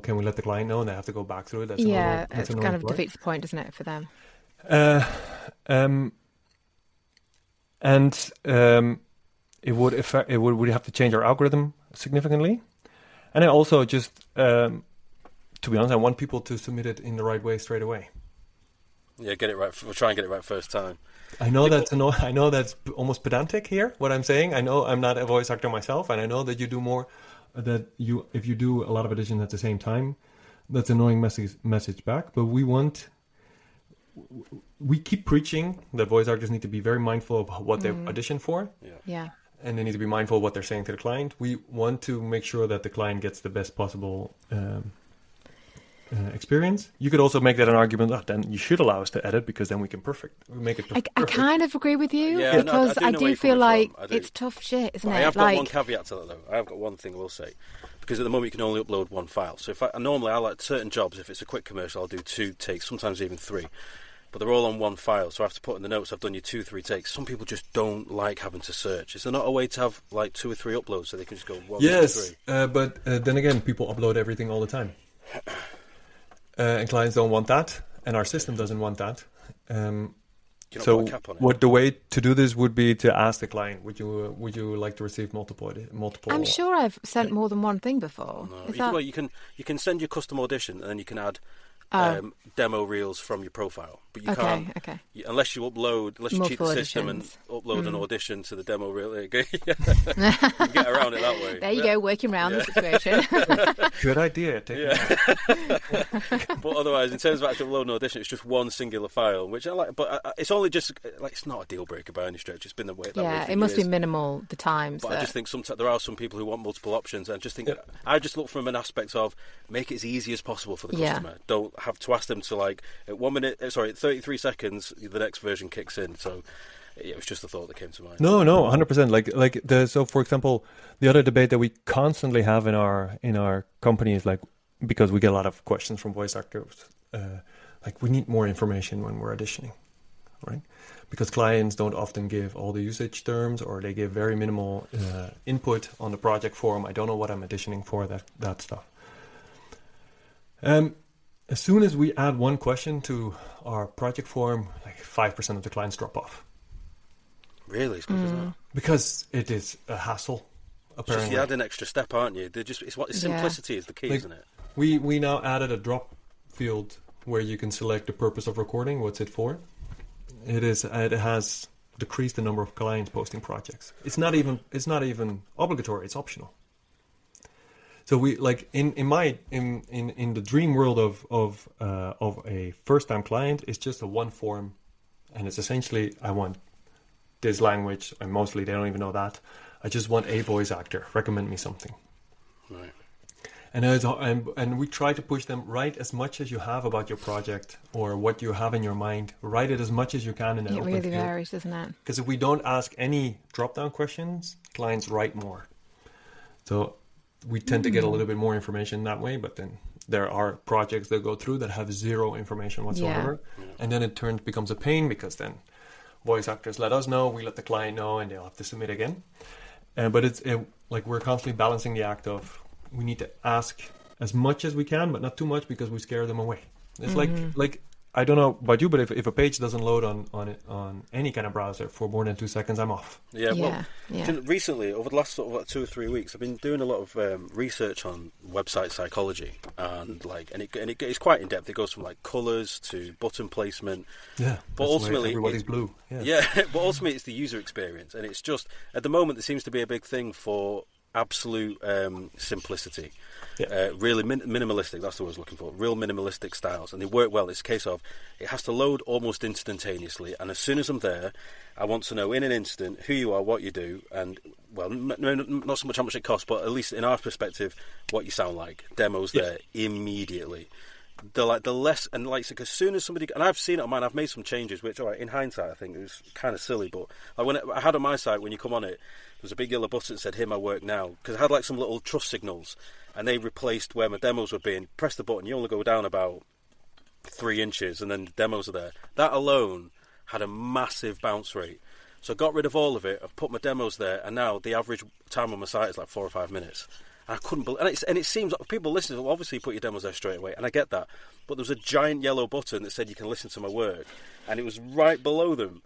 can we let the client know and they have to go back through it? That's it kind of defeats the point, doesn't it, for them? It would have to change our algorithm significantly. And I also just, to be honest, I want people to submit it in the right way straight away. Yeah, get it right. We'll try and get it right first time. I know that's almost pedantic here, what I'm saying. I know I'm not a voice actor myself, and I know that you do more, if you do a lot of editions at the same time, that's annoying message back. But we keep preaching that voice actors need to be very mindful of what they audition for. Yeah. And they need to be mindful of what they're saying to the client. We want to make sure that the client gets the best possible experience. You could also make that an argument. Then you should allow us to edit because then we can make it perfect. I kind of agree with you because I do feel like it's tough shit, isn't it? I have got one caveat to that though. I have got one thing I will say, because at the moment you can only upload one file. So if normally I like certain jobs, if it's a quick commercial, I'll do 2 takes, sometimes even 3. But they're all on one file, so I have to put in the notes I've done you 2-3 takes. Some people just don't like having to search. Is there not a way to have like 2 or 3 uploads so they can just go 1, 2, 3? But then again, people upload everything all the time. And clients don't want that, and our system doesn't want that. So what the way to do this would be to ask the client, would you like to receive multiple? I'm sure I've sent more than one thing before. No. You can send your custom audition, and then you can add demo reels from your profile, but you can't unless you cheat the system and upload an audition to the demo reel. You can get around it that way. There you go, working around the situation. Good idea. But otherwise, in terms of actually uploading an audition, it's just one singular file, which I like. But it's only just like, it's not a deal breaker by any stretch. It's been the way. It must be minimal the times. But I just think there are some people who want multiple options, and just think I just look from an aspect of make it as easy as possible for the customer. Don't have to ask them to like at 33 seconds the next version kicks in. So it was just a thought that came to mind. No, 100%. So for example, the other debate that we constantly have in our company is like, because we get a lot of questions from voice actors, like we need more information when we're auditioning, right? Because clients don't often give all the usage terms, or they give very minimal input on the project form. I don't know what I'm auditioning for, that stuff. As soon as we add one question to our project form, like 5% of the clients drop off. Really? It's good as that? Because it is a hassle, apparently. Just you add an extra step, aren't you? Simplicity is the key, isn't it? We now added a drop field where you can select the purpose of recording, what's it for. It has decreased the number of clients posting projects. It's not even obligatory, it's optional. So we like in the dream world of a first time client, it's just a one form, and it's essentially, I want this language, and mostly they don't even know that. I just want a voice actor. Recommend me something. Right. And we try to push them, write as much as you have about your project or what you have in your mind. Write it as much as you can in an open field. It really varies, doesn't it? Because if we don't ask any drop down questions, clients write more. So we tend to get a little bit more information that way, but then there are projects that go through that have zero information whatsoever. Yeah. And then it becomes a pain, because then voice actors let us know, we let the client know, and they'll have to submit again. But it's like we're constantly balancing the act of, we need to ask as much as we can, but not too much, because we scare them away. It's like I don't know about you, but if a page doesn't load on any kind of browser for more than 2 seconds, I'm off. Recently, over the last sort of 2 or 3 weeks, I've been doing a lot of research on website psychology, and it's quite in depth. It goes from like colours to button placement. Yeah, but ultimately everybody's blue. But ultimately it's the user experience, and it's just at the moment there seems to be a big thing for absolute simplicity. Really minimalistic, that's the word I was looking for. Real minimalistic styles, and they work well. It's a case of it has to load almost instantaneously, and as soon as I'm there, I want to know in an instant who you are, what you do, and well, not so much how much it costs, but at least in our perspective, what you sound like. Demos there immediately. The less, and like as soon as somebody, and I've seen it on mine, I've made some changes, which in hindsight I think it was kind of silly, but like when I had on my site, when you come on it, there was a big yellow button that said "Hear my work now," because I had like some little trust signals, and they replaced where my demos were being. Press the button, you only go down about 3 inches, and then the demos are there. That alone had a massive bounce rate. So I got rid of all of it. I've put my demos there, and now the average time on my site is like 4 or 5 minutes. And I couldn't believe, and it seems like people listening will obviously put your demos there straight away, and I get that. But there was a giant yellow button that said you can listen to my work, and it was right below them.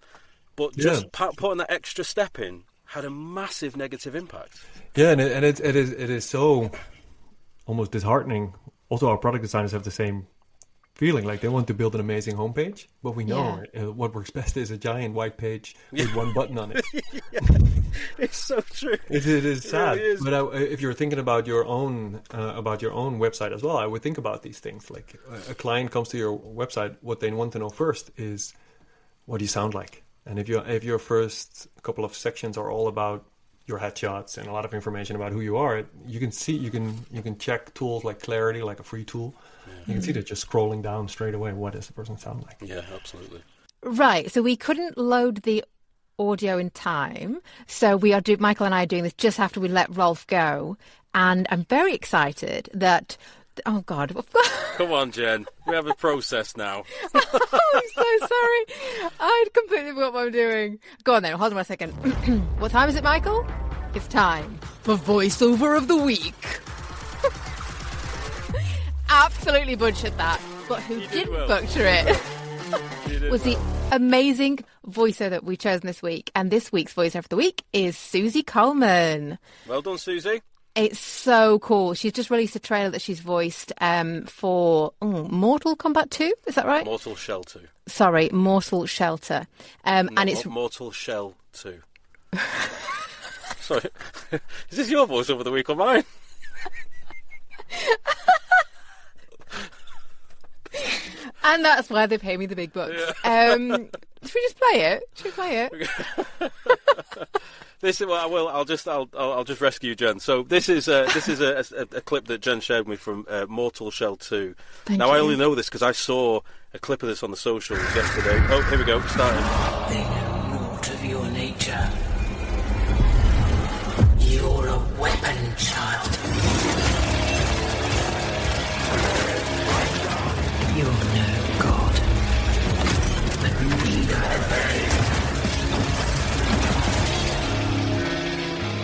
But just putting that extra step in had a massive negative impact. Yeah, and it is so almost disheartening. Also, our product designers have the same feeling. Like they want to build an amazing homepage, but we know what works best is a giant white page with one button on it. It's so true. It is sad. Really is. But if you're thinking about your own website as well, I would think about these things. Like a client comes to your website, what they want to know first is what do you sound like. And if your first couple of sections are all about your headshots and a lot of information about who you are, you can check tools like Clarity, like a free tool. You can see that just scrolling down straight away. What does the person sound like? Yeah, absolutely. Right. So we couldn't load the audio in time. So Michael and I are doing this just after we let Rolf go. And I'm very excited that, oh God. Come on, Jen. We have a process now. I'm so sorry. I completely forgot what I'm doing. Go on then. Hold on a second. What time is it, Michael? It's time for voiceover of the week. Absolutely butchered that. But who didn't butcher it was the amazing voiceover that we've chosen this week. And this week's voiceover of the week is Susie Coleman. Well done, Susie. It's so cool. She's just released a trailer that she's voiced for Mortal Kombat 2. Is that right? Mortal Shell 2. Sorry, Mortal Shelter. And it's Mortal Shell 2. Sorry. Is this your voice over the week or mine? And that's why they pay me the big bucks. Yeah. Should we just play it? Should we play it? This is well. I'll just rescue Jen. So this is a clip that Jen shared with me from Mortal Shell 2. Thank now you. I only know this because I saw a clip of this on the socials yesterday. Oh, here we go. Starting. They know naught of your nature. You're a weapon, child. You're no god, but neither are they.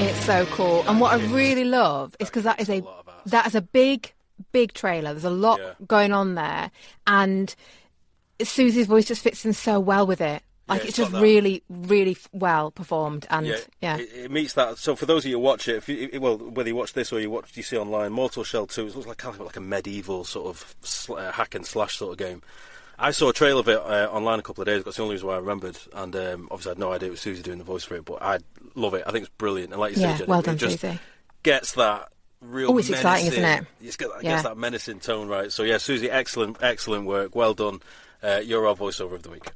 It's so cool. And what I really love is because that is a big trailer. There's a lot going on there. And Susie's voice just fits in so well with it. Like it's just really, really well performed. And it meets that. So for those of you who watch it, whether you watch this or you see online, Mortal Shell 2, it looks like kind of like a medieval sort of hack and slash sort of game. I saw a trailer of it online a couple of days ago. That's the only reason why I remembered. And obviously I had no idea it was Susie doing the voice for it, but I love it. I think it's brilliant. And like you said, Jen, well done, it just Susie. gets that real it's menacing, exciting, isn't it? It gets that menacing tone right. So yeah, Susie, excellent work. Well done. You're our voiceover of the week.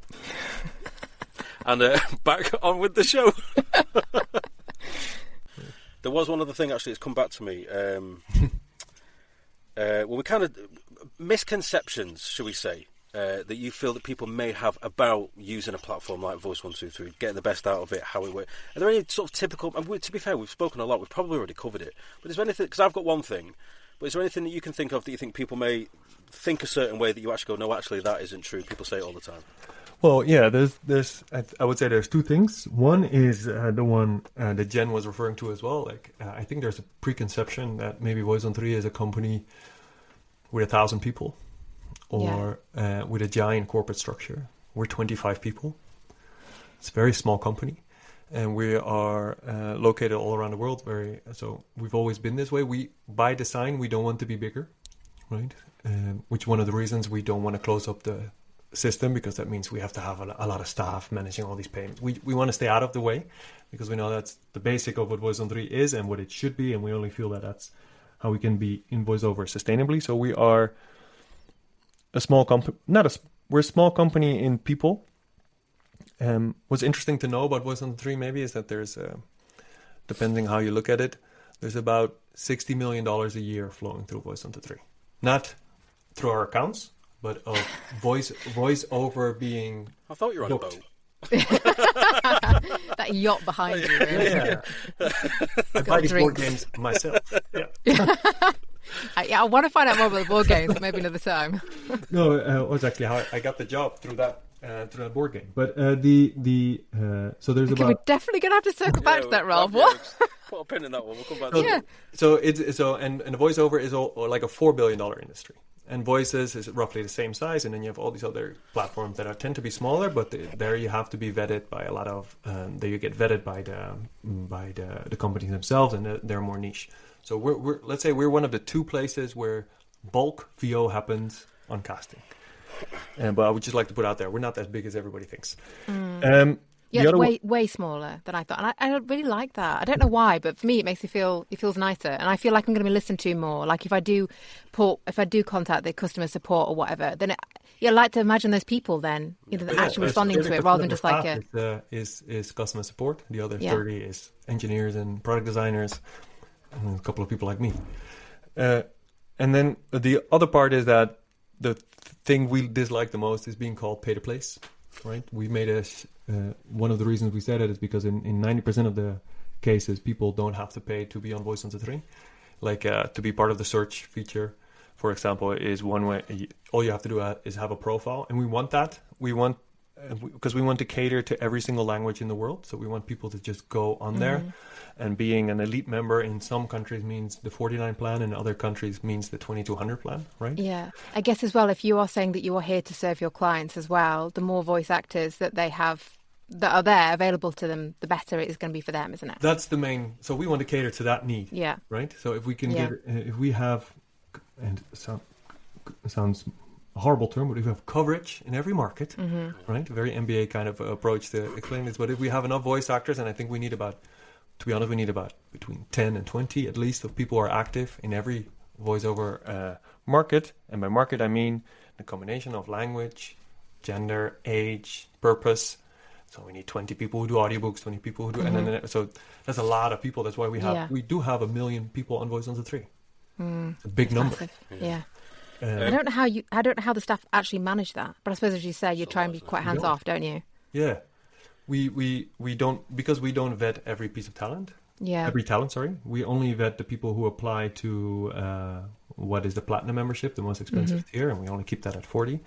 And back on with the show. There was one other thing actually that's come back to me. We kind of misconceptions, shall we say, that you feel that people may have about using a platform like Voice123, getting the best out of it, how it works. Are there any sort of typical? And to be fair, we've spoken a lot. We've probably already covered it. But is there anything? Because I've got one thing. But is there anything that you can think of that you think people may think a certain way that you actually go, no, actually that isn't true? People say it all the time. Well, yeah, there's I would say there's two things. One is the one that Jen was referring to as well. Like I think there's a preconception that maybe Voice123 is a company with 1,000 people or with a giant corporate structure. We're 25 people. It's a very small company, and we are located all around the world. So we've always been this way. We by design we don't want to be bigger, right? Which one of the reasons we don't want to close up the system, because that means we have to have a lot of staff managing all these payments. We want to stay out of the way because we know that's the basic of what Voice123 is and what it should be, and we only feel that that's how we can be in voiceover sustainably. So we are a small company, we're a small company in people. What's interesting to know about Voice123 maybe is that there's, depending how you look at it, there's about $60 million a year flowing through Voice123. Not through our accounts, but of voiceover being I thought you were on booked. a boat. That yacht behind you. Really. Yeah. I buy these board games myself. Yeah. I want to find out more about the board games, but maybe another time. No, it was actually how I got the job through that board game. But so there's Okay, we're definitely going to have to circle back to that, Rolf. What? Put a pin in that one. We'll come back to it. So the voiceover is like a $4 billion industry. And Voices is roughly the same size, and then you have all these other platforms that tend to be smaller, but there you have to be vetted by a lot of. There you get vetted by the companies themselves, and they're more niche. So let's say we're one of the two places where bulk VO happens on casting. But I would just like to put out there, we're not as big as everybody thinks. Yeah, it's way smaller than I thought. And I really like that. I don't know why, but for me, it feels nicer. And I feel like I'm going to be listened to more. Like if I do contact the customer support or whatever, then I like to imagine those people then, actually responding to it rather than just like is customer support. The other 30 is engineers and product designers, and a couple of people like me. And then the other part is that the thing we dislike the most is being called pay to place. Right, we made one of the reasons we said it is because in 90% of the cases, people don't have to pay to be on Voice123. Like to be part of the search feature, for example, is one way. All you have to do is have a profile, and we want that. Because we want to cater to every single language in the world. So we want people to just go on there. And being an elite member in some countries means the 49 plan, and other countries means the 2200 plan, right? Yeah. I guess as well, if you are saying that you are here to serve your clients as well, the more voice actors that they have that are there available to them, the better it is going to be for them, isn't it? That's the main. So we want to cater to that need. Yeah. Right. So if we can if we have, and it sounds a horrible term, but if we have coverage in every market, right? A very MBA kind of approach to explain this. But if we have enough voice actors, and I think we need about between 10 and 20 at least of people who are active in every voiceover market. And by market, I mean the combination of language, gender, age, purpose. So we need 20 people who do audiobooks, 20 people who do, and then so that's a lot of people. That's why we do have 1 million people on Voice123. It's a big number. Yeah. I don't know how the staff actually manage that, but I suppose as you say, you try and be quite hands off, don't you? Yeah. We don't, because we don't vet every piece of talent. Yeah. Every talent, sorry. We only vet the people who apply to what is the platinum membership, the most expensive tier, and we only keep that at 40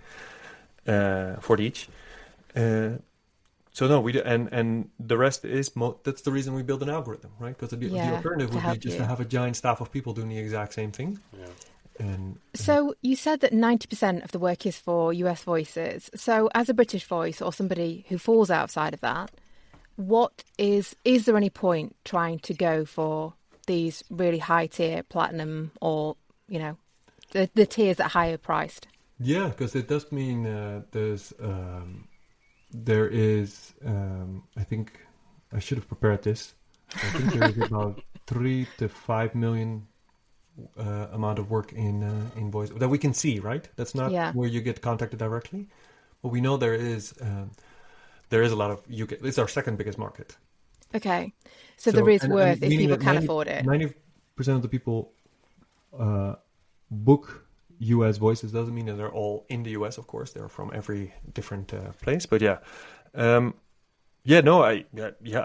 each. So no, we do, and the rest is that's the reason we build an algorithm, right? Because the alternative would be just to have a giant staff of people doing the exact same thing. Yeah. So you said that 90% of the work is for US voices. So as a British voice or somebody who falls outside of that, is there any point trying to go for these really high tier platinum or, the tiers that are higher priced? Yeah, because it does mean there is, I think I should have prepared this. I think there is about 3 to 5 million amount of work in voice that we can see, right? That's not where you get contacted directly, but we know there is a lot of UK. It's our second biggest market. Okay, so there is worth if people can afford it. 90% of the people book US voices. Doesn't mean that they're all in the US, of course. They're from every different place, but I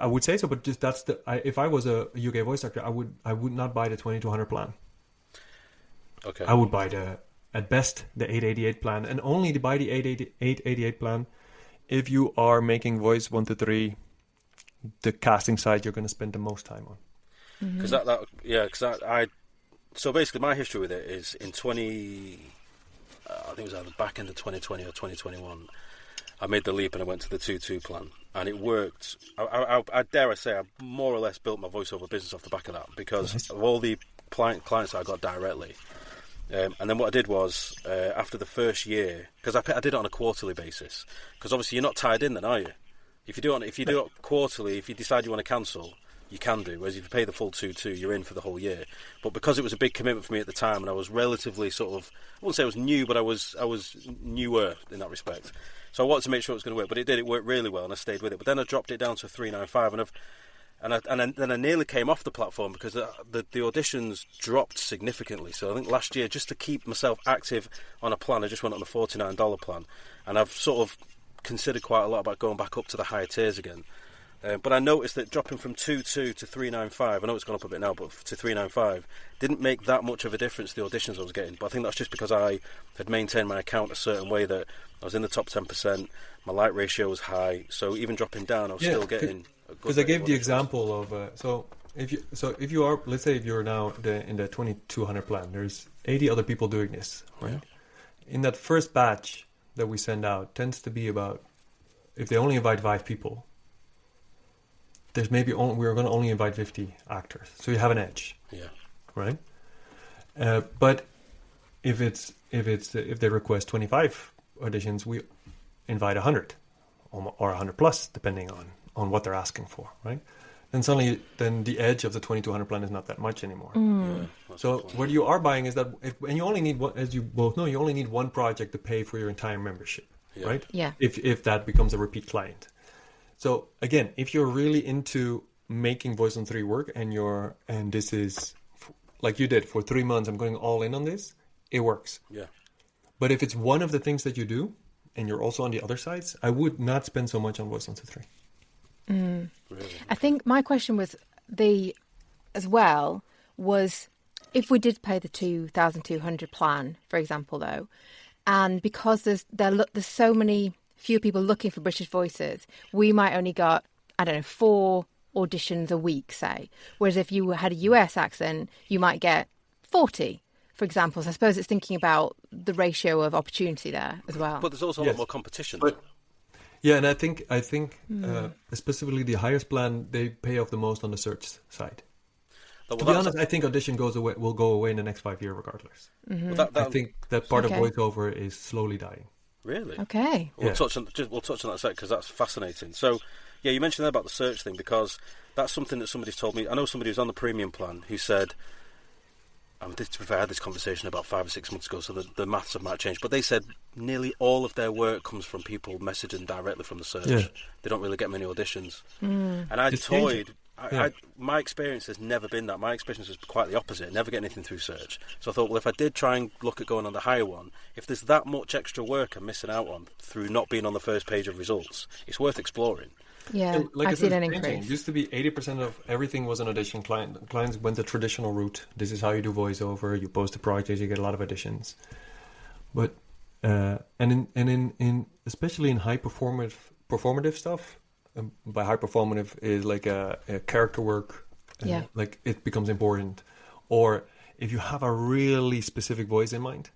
would say so. But just if I was a UK voice actor, I would not buy the 2200 plan. Okay. I would buy at best the 888 plan, and only to buy the 888 plan if you are making Voice123 the casting side you're going to spend the most time on. Because so basically my history with it is in I think it was either back end of 2020 or 2021. I made the leap and I went to the 2.2 plan, and it worked. I dare I say I more or less built my voiceover business off the back of that because of all the clients that I got directly. And then what I did was after the first year, because I did it on a quarterly basis, because obviously you're not tied in then, are you? If you do it quarterly, if you decide you want to cancel, you can do. Whereas if you pay the full 2.2, you're in for the whole year. But because it was a big commitment for me at the time, and I was relatively sort of, I wouldn't say I was new, but I was newer in that respect. So I wanted to make sure it was going to work, but it did. It worked really well, and I stayed with it. But then I dropped it down to 395, and then I nearly came off the platform because the auditions dropped significantly. So I think last year, just to keep myself active on a plan, I just went on the $49 plan, and I've sort of considered quite a lot about going back up to the higher tiers again. But I noticed that dropping from 2.2 to 395, I know it's gone up a bit now, but to 395 didn't make that much of a difference to the auditions I was getting. But I think that's just because I had maintained my account a certain way, that I was in the top 10%, my like ratio was high, so even dropping down, I was still getting a good. Because I gave the example of if you are, let's say if you're now in the 2200 plan, there's 80 other people doing this, right? Yeah. In that first batch that we send out tends to be about, if they only invite 5 people, there's we're going to only invite 50 actors, so you have an edge. Yeah. Right. But if they request 25 auditions, we invite 100 or 100 plus, depending on what they're asking for, right? Then suddenly, the edge of the 2200 plan is not that much anymore. So what you are buying is that, and you only need one, as you both know, you only need one project to pay for your entire membership, right? Yeah. If that becomes a repeat client. So again, if you're really into making Voice123 work, and this is like you did for 3 months, I'm going all in on this, it works. Yeah. But if it's one of the things that you do, and you're also on the other sides, I would not spend so much on Voice123. Really? Really? I think my question was if we did pay the 2,200 plan, for example, though, and because there's so many fewer people looking for British voices, we might only got, 4 auditions a week, say. Whereas if you had a US accent, you might get 40, for example. So I suppose it's thinking about the ratio of opportunity there as well. But there's also a lot more competition. Yeah, and I think specifically the highest plan, they pay off the most on the search side. To be honest, I think audition will go away in the next 5 years regardless. I think that part of voiceover is slowly dying. Really? Okay. We'll touch on that in a sec because that's fascinating. So, yeah, you mentioned there about the search thing because that's something that somebody's told me. I know somebody who's on the premium plan who said, to be fair, I had this conversation about 5 or 6 months ago, so the maths have might change. But they said nearly all of their work comes from people messaging directly from the search. Yeah. They don't really get many auditions. And I toyed. My experience has never been that. My experience was quite the opposite. Never get anything through search. So I thought, well, if I did try and look at going on the higher one, if there's that much extra work I'm missing out on through not being on the first page of results, it's worth exploring. Yeah, I've seen an increase. It used to be 80% of everything was an audition. Clients went the traditional route. This is how you do voiceover. You post a project, you get a lot of auditions. But in especially in high performative stuff, by high performative is like a character work. Like it becomes important. Or if you have a really specific voice in mind,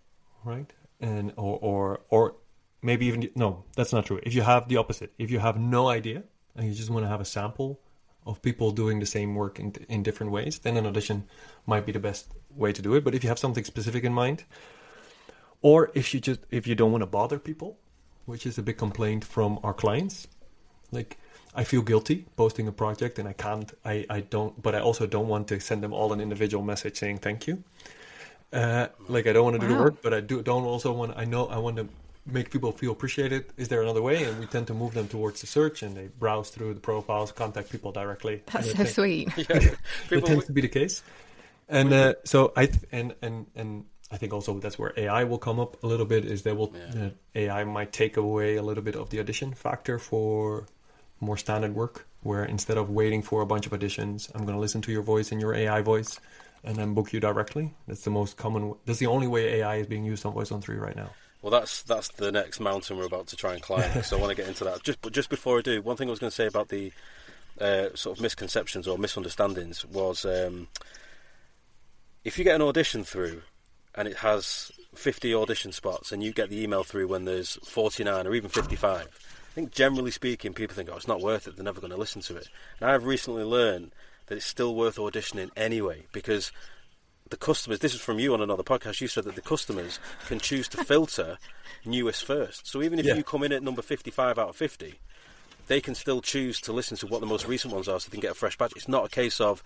right? And or maybe even no, that's not true. If you have the opposite, if you have no idea and you just want to have a sample of people doing the same work in different ways, then an audition might be the best way to do it. But if you have something specific in mind, or if you don't want to bother people, which is a big complaint from our clients, like I feel guilty posting a project and I don't, but I also don't want to send them all an individual message saying thank you. Like I don't want to do the work, but I want to make people feel appreciated. Is there another way? And we tend to move them towards the search, and they browse through the profiles, contact people directly. That's so sweet. It tends to be the case. And so I think also that's where AI will come up a little bit. Is that AI might take away a little bit of the audition factor for more standard work, where instead of waiting for a bunch of auditions, I'm going to listen to your voice and your AI voice, and then book you directly. That's the most common. That's the only way AI is being used on Voice123 right now. Well, that's the next mountain we're about to try and climb, so I want to get into that. Just before I do, one thing I was going to say about the sort of misconceptions or misunderstandings was if you get an audition through and it has 50 audition spots and you get the email through when there's 49 or even 55, I think generally speaking, people think, it's not worth it, they're never going to listen to it. And I've recently learned that it's still worth auditioning anyway, because the customers, this is from you on another podcast, you said that the customers can choose to filter newest first. So even if you come in at number 55 out of 50, they can still choose to listen to what the most recent ones are so they can get a fresh batch. It's not a case of,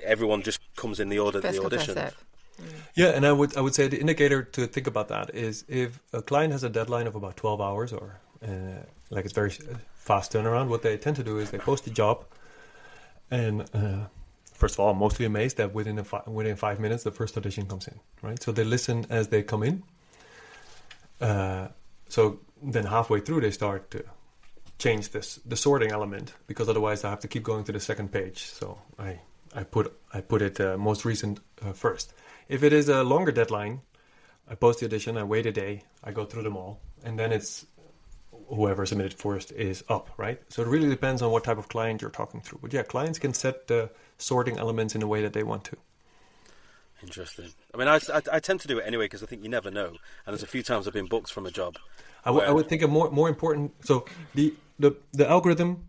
everyone just comes in the order that they audition. Yeah, and I would say the indicator to think about that is if a client has a deadline of about 12 hours or like it's very fast turnaround, what they tend to do is they post a job and first of all, I'm mostly amazed that within 5 minutes, the first audition comes in, right? So they listen as they come in. So then halfway through, they start to change the sorting element, because otherwise I have to keep going to the second page. So I put it most recent first. If it is a longer deadline, I post the audition, I wait a day, I go through them all, and then it's whoever submitted first is up, right? So it really depends on what type of client you're talking through. But yeah, clients can set the sorting elements in the way that they want to. Interesting. I mean, I tend to do it anyway because I think you never know. And there's a few times I've been booked from a job. I would think a more important. So the algorithm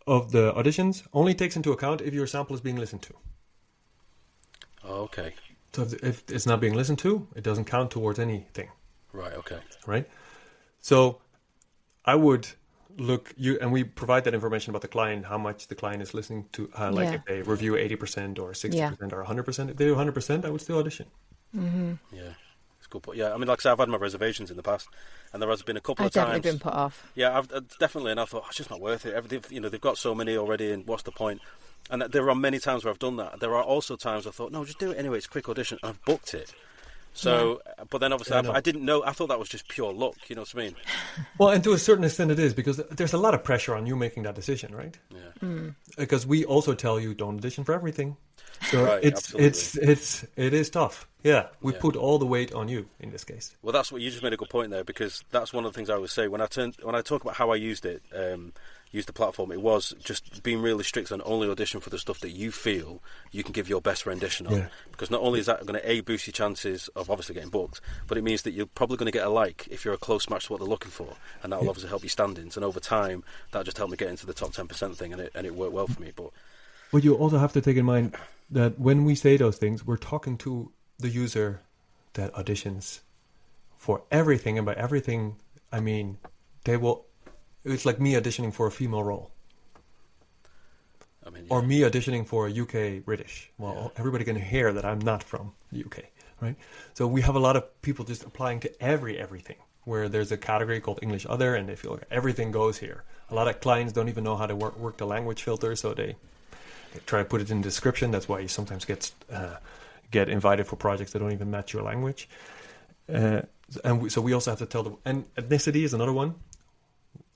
of the auditions only takes into account if your sample is being listened to. Oh, okay. So if it's not being listened to, it doesn't count towards anything. Right. Okay. Right. So I would look and we provide that information about the client, how much the client is listening to, like if they review 80% or 60% or 100%. If they do 100%, I would still audition. Mm-hmm. Yeah. It's a good point. Yeah. I mean, like I said, I've had my reservations in the past, and there has been a couple of times. I've definitely been put off. Yeah, I've definitely, and I thought, it's just not worth it. They've got so many already, and what's the point? And there are many times where I've done that. There are also times I thought, no, just do it anyway. It's a quick audition. And I've booked it. So, but then obviously I didn't know. I thought that was just pure luck. You know what I mean? Well, and to a certain extent it is, because there's a lot of pressure on you making that decision, right? Yeah. Because we also tell you don't audition for everything. So right, it is tough. Yeah, we put all the weight on you in this case. Well, that's what you just made a good point there, because that's one of the things I always say when I talk about how I used it. Use the platform, it was just being really strict on only audition for the stuff that you feel you can give your best rendition on, because not only is that going to boost your chances of obviously getting booked, but it means that you're probably going to get a like if you're a close match to what they're looking for, and that will obviously help your standings, and over time that just helped me get into the top 10% thing, and it worked well for me. But you also have to take in mind that when we say those things, we're talking to the user that auditions for everything, and by everything I mean it's like me auditioning for a female role. I mean, or me auditioning for a UK British. Well, everybody can hear that I'm not from the UK, right? So we have a lot of people just applying to everything, where there's a category called English Other, and they feel like everything goes here. A lot of clients don't even know how to work the language filter, so they try to put it in the description. That's why you sometimes get invited for projects that don't even match your language. So we also have to tell them. And ethnicity is another one.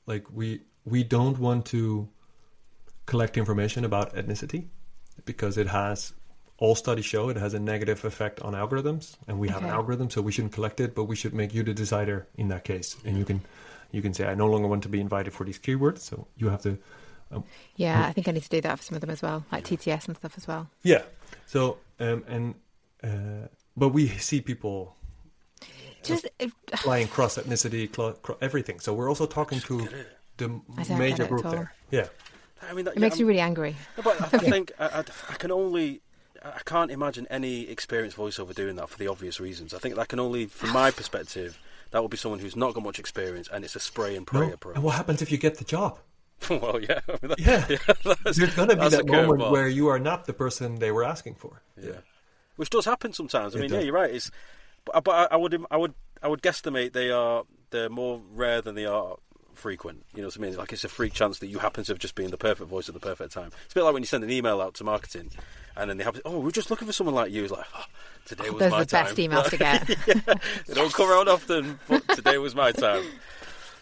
Like we don't want to collect information about ethnicity, because all studies show it has a negative effect on algorithms, and we have an algorithm, so we shouldn't collect it, but we should make you the decider in that case. And you can say, I no longer want to be invited for these keywords, so you have to. I think I need to do that for some of them as well, like TTS and stuff as well. Yeah. So but we see people. Just flying cross ethnicity, everything. So we're also talking to the major group there. Yeah, I mean, it makes me really angry. No, but I think I can't imagine any experienced voiceover doing that for the obvious reasons. I think that can only, from my perspective, that would be someone who's not got much experience, and it's a spray and pray approach. And what happens if you get the job? Well, yeah. I mean, there's going to be that moment where you are not the person they were asking for. Yeah, which does happen sometimes. I mean, you're right. But I would guesstimate they're more rare than they are frequent. You know what I mean? Like, it's a freak chance that you happen to have just been the perfect voice at the perfect time. It's a bit like when you send an email out to marketing, and then they have, we're just looking for someone like you. It's like, today was my time. Those are the best emails to get. They don't come around often, but today was my time.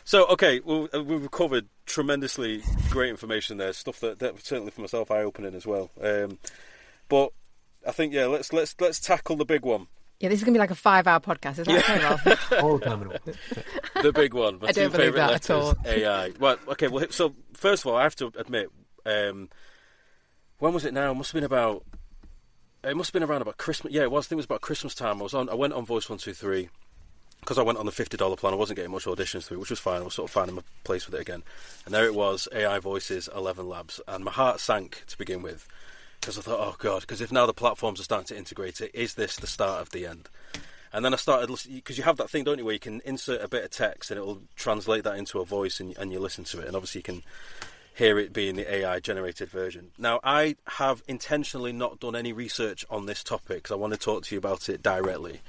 So, okay, we've covered tremendously great information there. Stuff that certainly for myself eye-opening as well. But I think let's tackle the big one. Yeah, this is going to be like a 5-hour podcast. Is that okay, Rolf? All the time. The big one. My I don't believe that letters, at all. AI. Well, okay. Well, so first of all, I have to admit, when was it now? It must have been around about Christmas. Yeah, it was. I think it was about Christmas time. I went on Voice123 because I went on the $50 plan. I wasn't getting much auditions through, which was fine. I was sort of finding my place with it again. And there it was, AI Voices, 11 Labs. And my heart sank to begin with. Because I thought, oh God, because if now the platforms are starting to integrate it, is this the start of the end? And then I started listening, because you have that thing, don't you, where you can insert a bit of text and it will translate that into a voice, and you listen to it. And obviously you can hear it being the AI-generated version. Now, I have intentionally not done any research on this topic because I want to talk to you about it directly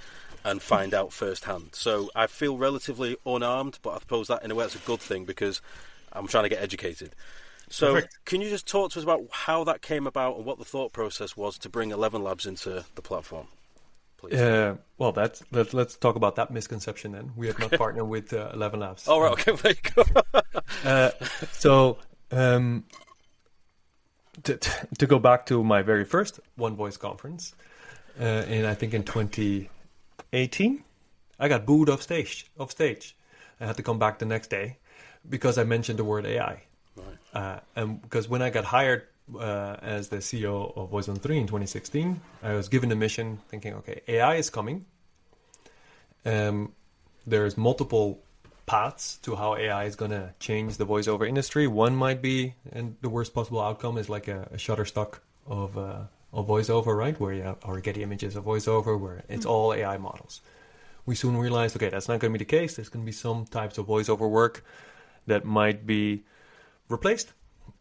and find out firsthand. So I feel relatively unarmed, but I suppose that in a way that's a good thing because I'm trying to get educated. So Perfect. Can you just talk to us about how that came about and what the thought process was to bring 11 Labs into the platform, please? Well, let's talk about that misconception then. We have not partnered with 11 Labs. Oh, right, okay, there you go. To go back to my very first One Voice conference, I think in 2018, I got booed off stage. I had to come back the next day because I mentioned the word AI. Right. And because when I got hired as the CEO of Voice123 in 2016, I was given a mission thinking, okay, AI is coming. There's multiple paths to how AI is going to change the voiceover industry. One might be, and the worst possible outcome is like a Shutterstock of voiceover, right? Where you have, or Getty Images of voiceover, where it's all AI models. we soon realized, okay, that's not going to be the case. There's going to be some types of voiceover work that might be replaced.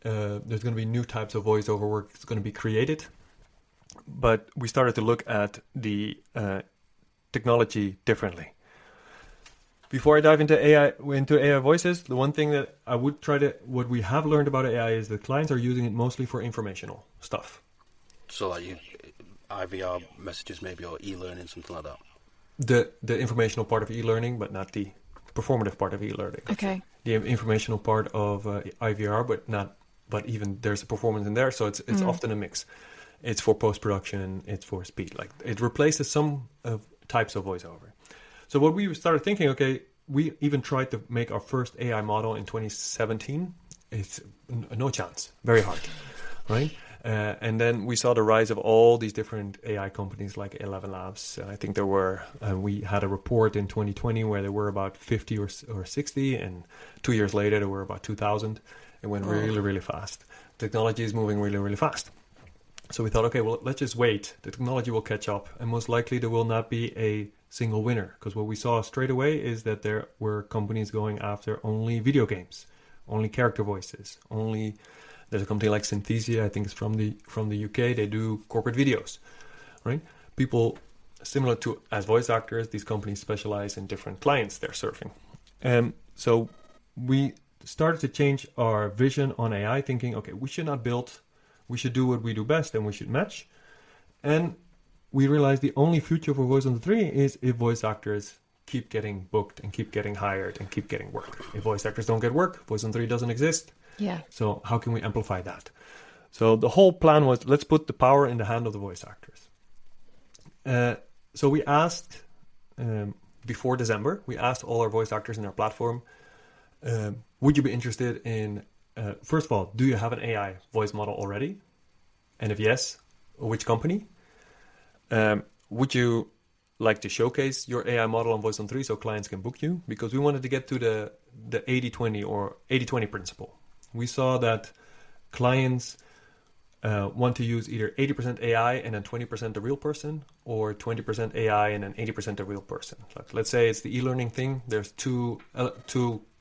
There's going to be new types of voiceover work that's going to be created. But we started to look at the technology differently. Before I dive into AI voices, the one thing that I would what we have learned about AI is that clients are using it mostly for informational stuff. So like IVR messages maybe, or e-learning, something like that. The informational part of e-learning, but not the performative part of e-learning. Okay. The informational part of IVR, but even there's a performance in there, so it's often a mix. It's for post-production, it's for speed. Like it replaces some types of voiceover. So what we started thinking, okay, we even tried to make our first AI model in 2017. It's no chance, very hard, right? And then we saw the rise of all these different AI companies like 11 Labs. I think we had a report in 2020 where there were about 50 or 60, and 2 years later there were about 2,000. It went really, really fast. Technology is moving really, really fast. So we thought, okay, well, let's just wait. The technology will catch up, and most likely there will not be a single winner, because what we saw straight away is that there were companies going after only video games, only character voices, there's a company like Synthesia, I think it's from the UK. They do corporate videos, right? People similar to as voice actors, these companies specialize in different clients they're serving. So we started to change our vision on AI, thinking, okay, we should do what we do best, and we should match. And we realized the only future for Voice123 is if voice actors keep getting booked and keep getting hired and keep getting work. If voice actors don't get work, Voice123 doesn't exist. Yeah. So how can we amplify that? So the whole plan was, let's put the power in the hand of the voice actors. So we asked, before December, we asked all our voice actors in our platform, would you be interested in, first of all, do you have an AI voice model already? And if yes, which company? Would you like to showcase your AI model on Voice123 so clients can book you? Because we wanted to get to the 80-20 or 80-20 principle. We saw that clients want to use either 80% AI and then 20% the real person, or 20% AI and then 80% the real person. Like, let's say it's the e-learning thing. There's two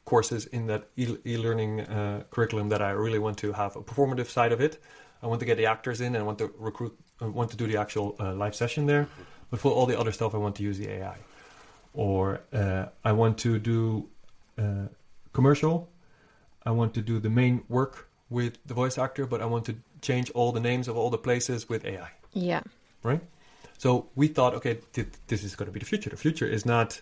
courses in that e-learning curriculum that I really want to have a performative side of it. I want to get the actors in and I want to want to do the actual live session there. But for all the other stuff, I want to use the AI. Or I want to do commercial. I want to do the main work with the voice actor, but I want to change all the names of all the places with AI. Yeah. Right? So we thought, okay, this is going to be the future. The future is not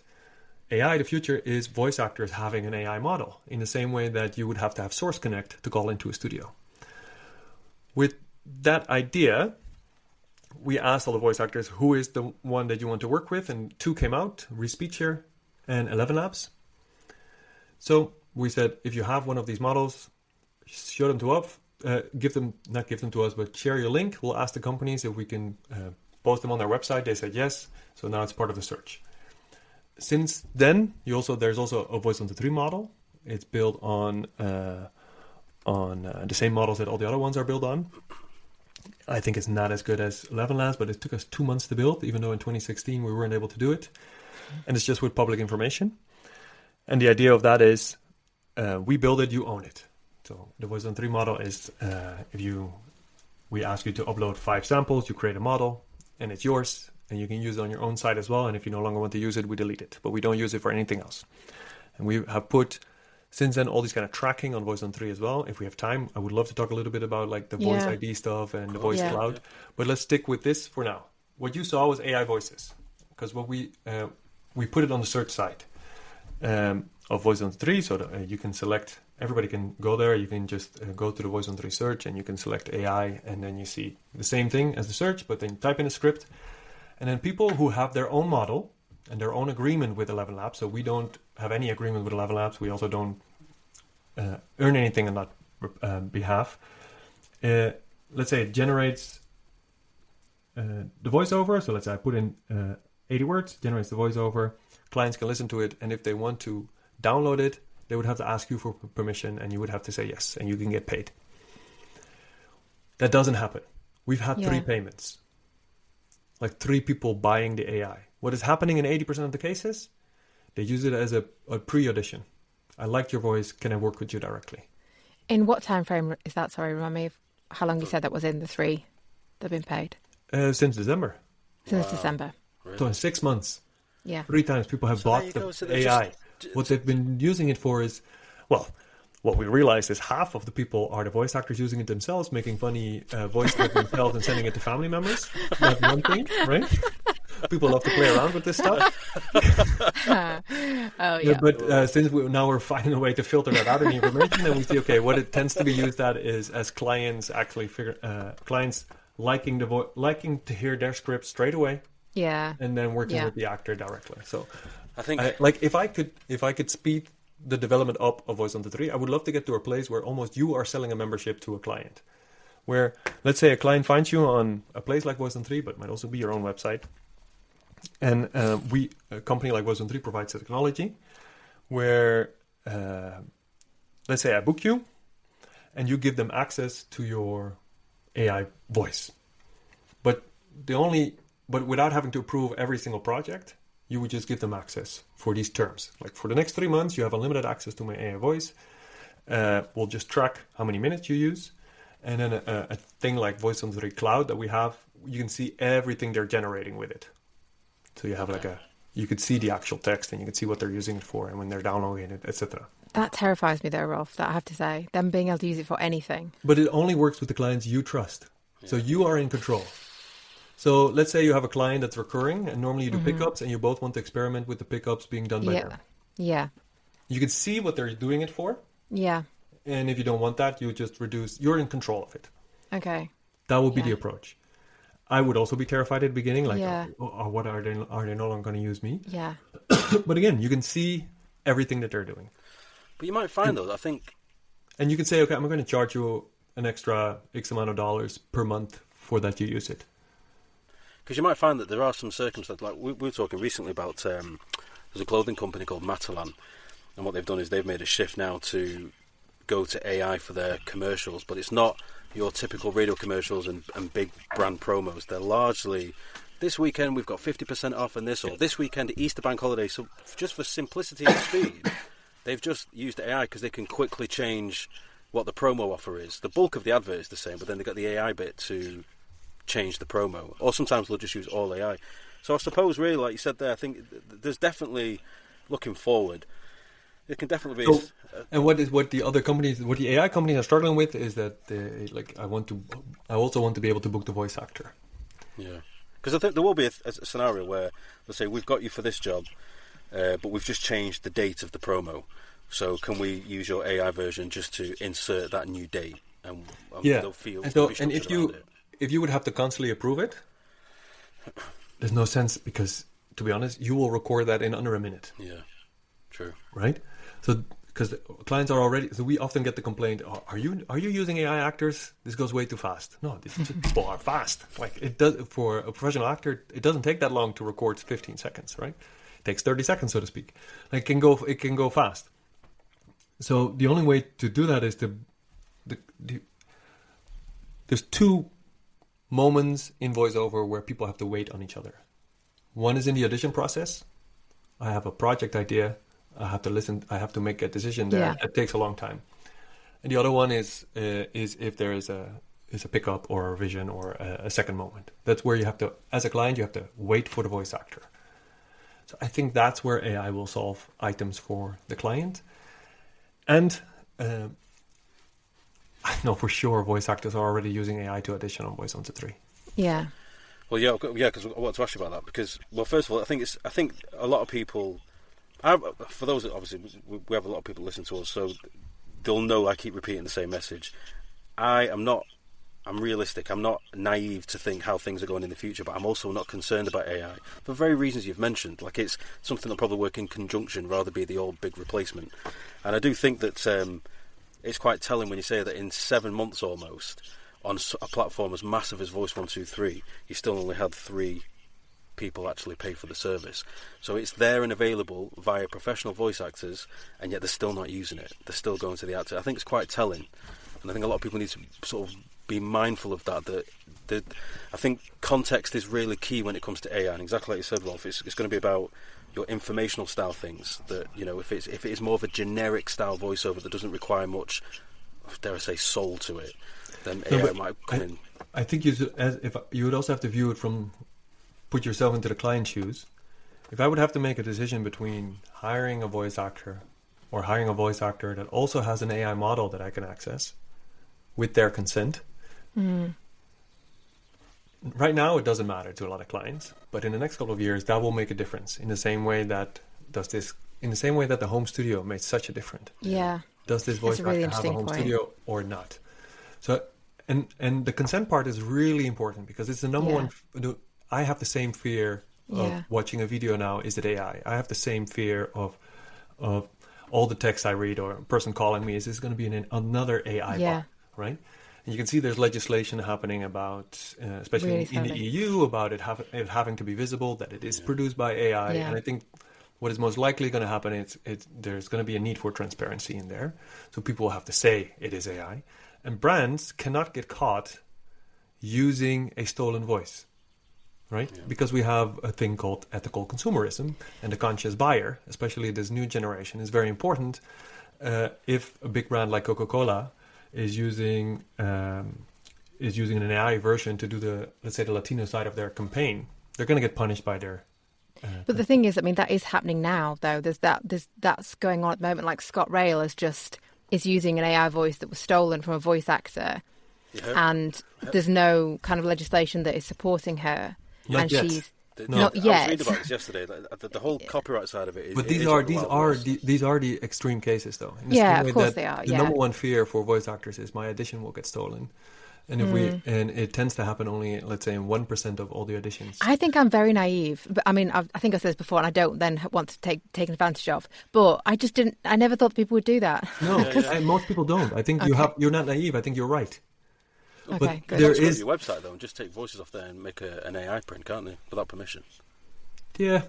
AI. The future is voice actors having an AI model in the same way that you would have to have Source Connect to call into a studio. With that idea, we asked all the voice actors, who is the one that you want to work with? And 2 came out, Respeecher and 11 Labs. So we said, if you have one of these models, show them to us, not give them to us, but share your link. We'll ask the companies if we can post them on their website. They said yes. So now it's part of the search. Since then, there's also a Voice123 model. It's built on the same models that all the other ones are built on. I think it's not as good as 11 Labs, but it took us 2 months to build, even though in 2016 we weren't able to do it. And it's just with public information. And the idea of that is, we build it, you own it. So the Voice123 model is, we ask you to upload 5 samples, you create a model, and it's yours, and you can use it on your own site as well. And if you no longer want to use it, we delete it, but we don't use it for anything else. And we have put, since then, all these kind of tracking on Voice123 as well. If we have time, I would love to talk a little bit about like the voice ID stuff and the voice cloud, but let's stick with this for now. What you saw was AI voices, because what we put it on the search side of Voice123, so that you can select, everybody can go there, you can just go to the Voice123 search and you can select AI, and then you see the same thing as the search, but then you type in a script. And then people who have their own model and their own agreement with 11 Labs, so we don't have any agreement with 11 Labs, we also don't earn anything on that behalf. Let's say it generates the voiceover, so let's say I put in 80 words, generates the voiceover, clients can listen to it, and if they want to download it, they would have to ask you for permission, and you would have to say yes, and you can get paid. That doesn't happen. We've had 3 payments, like 3 people buying the AI. What is happening in 80% of the cases? They use it as a pre-audition. I liked your voice. Can I work with you directly? In what time frame is that? Sorry, remind me of how long you said that was in the 3 that have been paid. Since December. Since December. Really? So in 6 months. Yeah. 3 times people have bought the AI. What they've been using it for is, well, what we realized is half of the people are the voice actors using it themselves, making funny voices of themselves and sending it to family members. That's one thing, right? People love to play around with this stuff. Oh, yeah. But since we're finding a way to filter that out in the information, then we see, okay, what it tends to be used at is as clients actually clients liking to hear their script straight away. Yeah. And then working with the actor directly. So I think if I could speed the development up of Voice123, I would love to get to a place where almost you are selling a membership to a client. Where, let's say a client finds you on a place like Voice123, but it might also be your own website. And a company like Voice123 provides the technology where, let's say I book you and you give them access to your AI voice. But without having to approve every single project, you would just give them access for these terms. Like for the next 3 months, you have unlimited access to my AI voice. We'll just track how many minutes you use. And then a thing like Voice123 Cloud that we have, you can see everything they're generating with it. So you have you could see the actual text and you can see what they're using it for and when they're downloading it, etc. That terrifies me though, Rolf, that I have to say. Them being able to use it for anything. But it only works with the clients you trust. Yeah. So you are in control. So let's say you have a client that's recurring and normally you do pickups and you both want to experiment with the pickups being done by them. Yeah. You can see what they're doing it for. Yeah. And if you don't want that, you just reduce. You're in control of it. Okay. That would be the approach. I would also be terrified at the beginning, like, what are they no longer going to use me? Yeah. But again, you can see everything that they're doing. But you might find, though, I think... And you can say, okay, I'm going to charge you an extra X amount of dollars per month for that you use it. Because you might find that there are some circumstances, like we were talking recently about, there's a clothing company called Matalan, and what they've done is they've made a shift now to go to AI for their commercials, but it's not your typical radio commercials and big brand promos. They're largely, this weekend we've got 50% off and this, or this weekend Easter bank holiday. So just for simplicity and speed, they've just used AI because they can quickly change what the promo offer is. The bulk of the advert is the same, but then they've got the AI bit to change the promo. Or sometimes they'll just use all AI. So I suppose really, like you said there, I think there's definitely, looking forward, it can definitely be... And what the other companies, what the AI companies are struggling with is that I also want to be able to book the voice actor. Yeah, because I think there will be a scenario where, let's say, we've got you for this job, but we've just changed the date of the promo. So can we use your AI version just to insert that new date? And they'll feel. And if you would have to constantly approve it, there's no sense because, to be honest, you will record that in under a minute. Yeah, true. Right. So, because clients are already, so we often get the complaint: are you using AI actors? This goes way too fast. No, people are fast. Like it does for a professional actor. It doesn't take that long to record 15 seconds, right? It takes 30 seconds, so to speak. Like it can go fast. So the only way to do that is there's 2 moments in voiceover where people have to wait on each other. One is in the audition process. I have a project idea. I have to listen. I have to make a decision there. Yeah. It takes a long time. And the other one is if there is a pickup or a revision or a second moment. That's where you have to, as a client, you have to wait for the voice actor. So I think that's where AI will solve items for the client. And I know for sure voice actors are already using AI to audition on Voice123. Yeah. Well, yeah, because I want to ask you about that because, well, first of all, I think a lot of people. For those that obviously we have a lot of people listen to us, so they'll know I keep repeating the same message. I'm realistic. I'm not naive to think how things are going in the future, but I'm also not concerned about AI for very reasons you've mentioned. Like it's something that probably work in conjunction rather be the old big replacement. And I do think that it's quite telling when you say that in 7 months almost on a platform as massive as Voice123, you still only had 3 people actually pay for the service. So it's there and available via professional voice actors, and yet they're still not using it. They're still going to the actor. I think it's quite telling, and I think a lot of people need to sort of be mindful of that I think context is really key when it comes to AI, and exactly like you said, Rolf, it's going to be about your informational style things. That, you know, if it is more of a generic style voiceover that doesn't require much, dare I say, soul to it, then AI might come in. I think if you would also have to view it from, put yourself into the client's shoes. If I would have to make a decision between hiring a voice actor or hiring a voice actor that also has an AI model that I can access with their consent, right now it doesn't matter to a lot of clients, but in the next couple of years that will make a difference. In the same way that the home studio made such a difference. Yeah. Does this voice actor have a home studio or not? So, and the consent part is really important because it's the number one. I have the same fear of watching a video now. Is it AI? I have the same fear of all the text I read or a person calling me. Is this going to be another AI bot, right? And you can see there's legislation happening about, especially in the EU, about it having to be visible, that it is produced by AI. And I think what is most likely going to happen is there's going to be a need for transparency in there. So people will have to say it is AI. And brands cannot get caught using a stolen voice, right? Yeah. Because we have a thing called ethical consumerism, and the conscious buyer, especially this new generation, is very important. If a big brand like Coca-Cola is using an AI version to do let's say the Latino side of their campaign, they're going to get punished by their. But the thing is, I mean, that is happening now, though. That's going on at the moment. Like Scott Rail is using an AI voice that was stolen from a voice actor, and there's no kind of legislation that is supporting her. Not yet. Not yet. I was reading about this yesterday. The whole copyright side of it is. But these are the extreme cases, though. Of course they are. The number one fear for voice actors is my audition will get stolen. And and it tends to happen only, let's say, in 1% of all the auditions. I think I'm very naive. But I mean, I think I said this before, and I don't then want to take advantage of. But I never thought people would do that. No, most people don't. I think you're not naive. I think you're right. Okay, good. There is your website though, and just take voices off there and make an AI print, can't they, without permission? Yeah.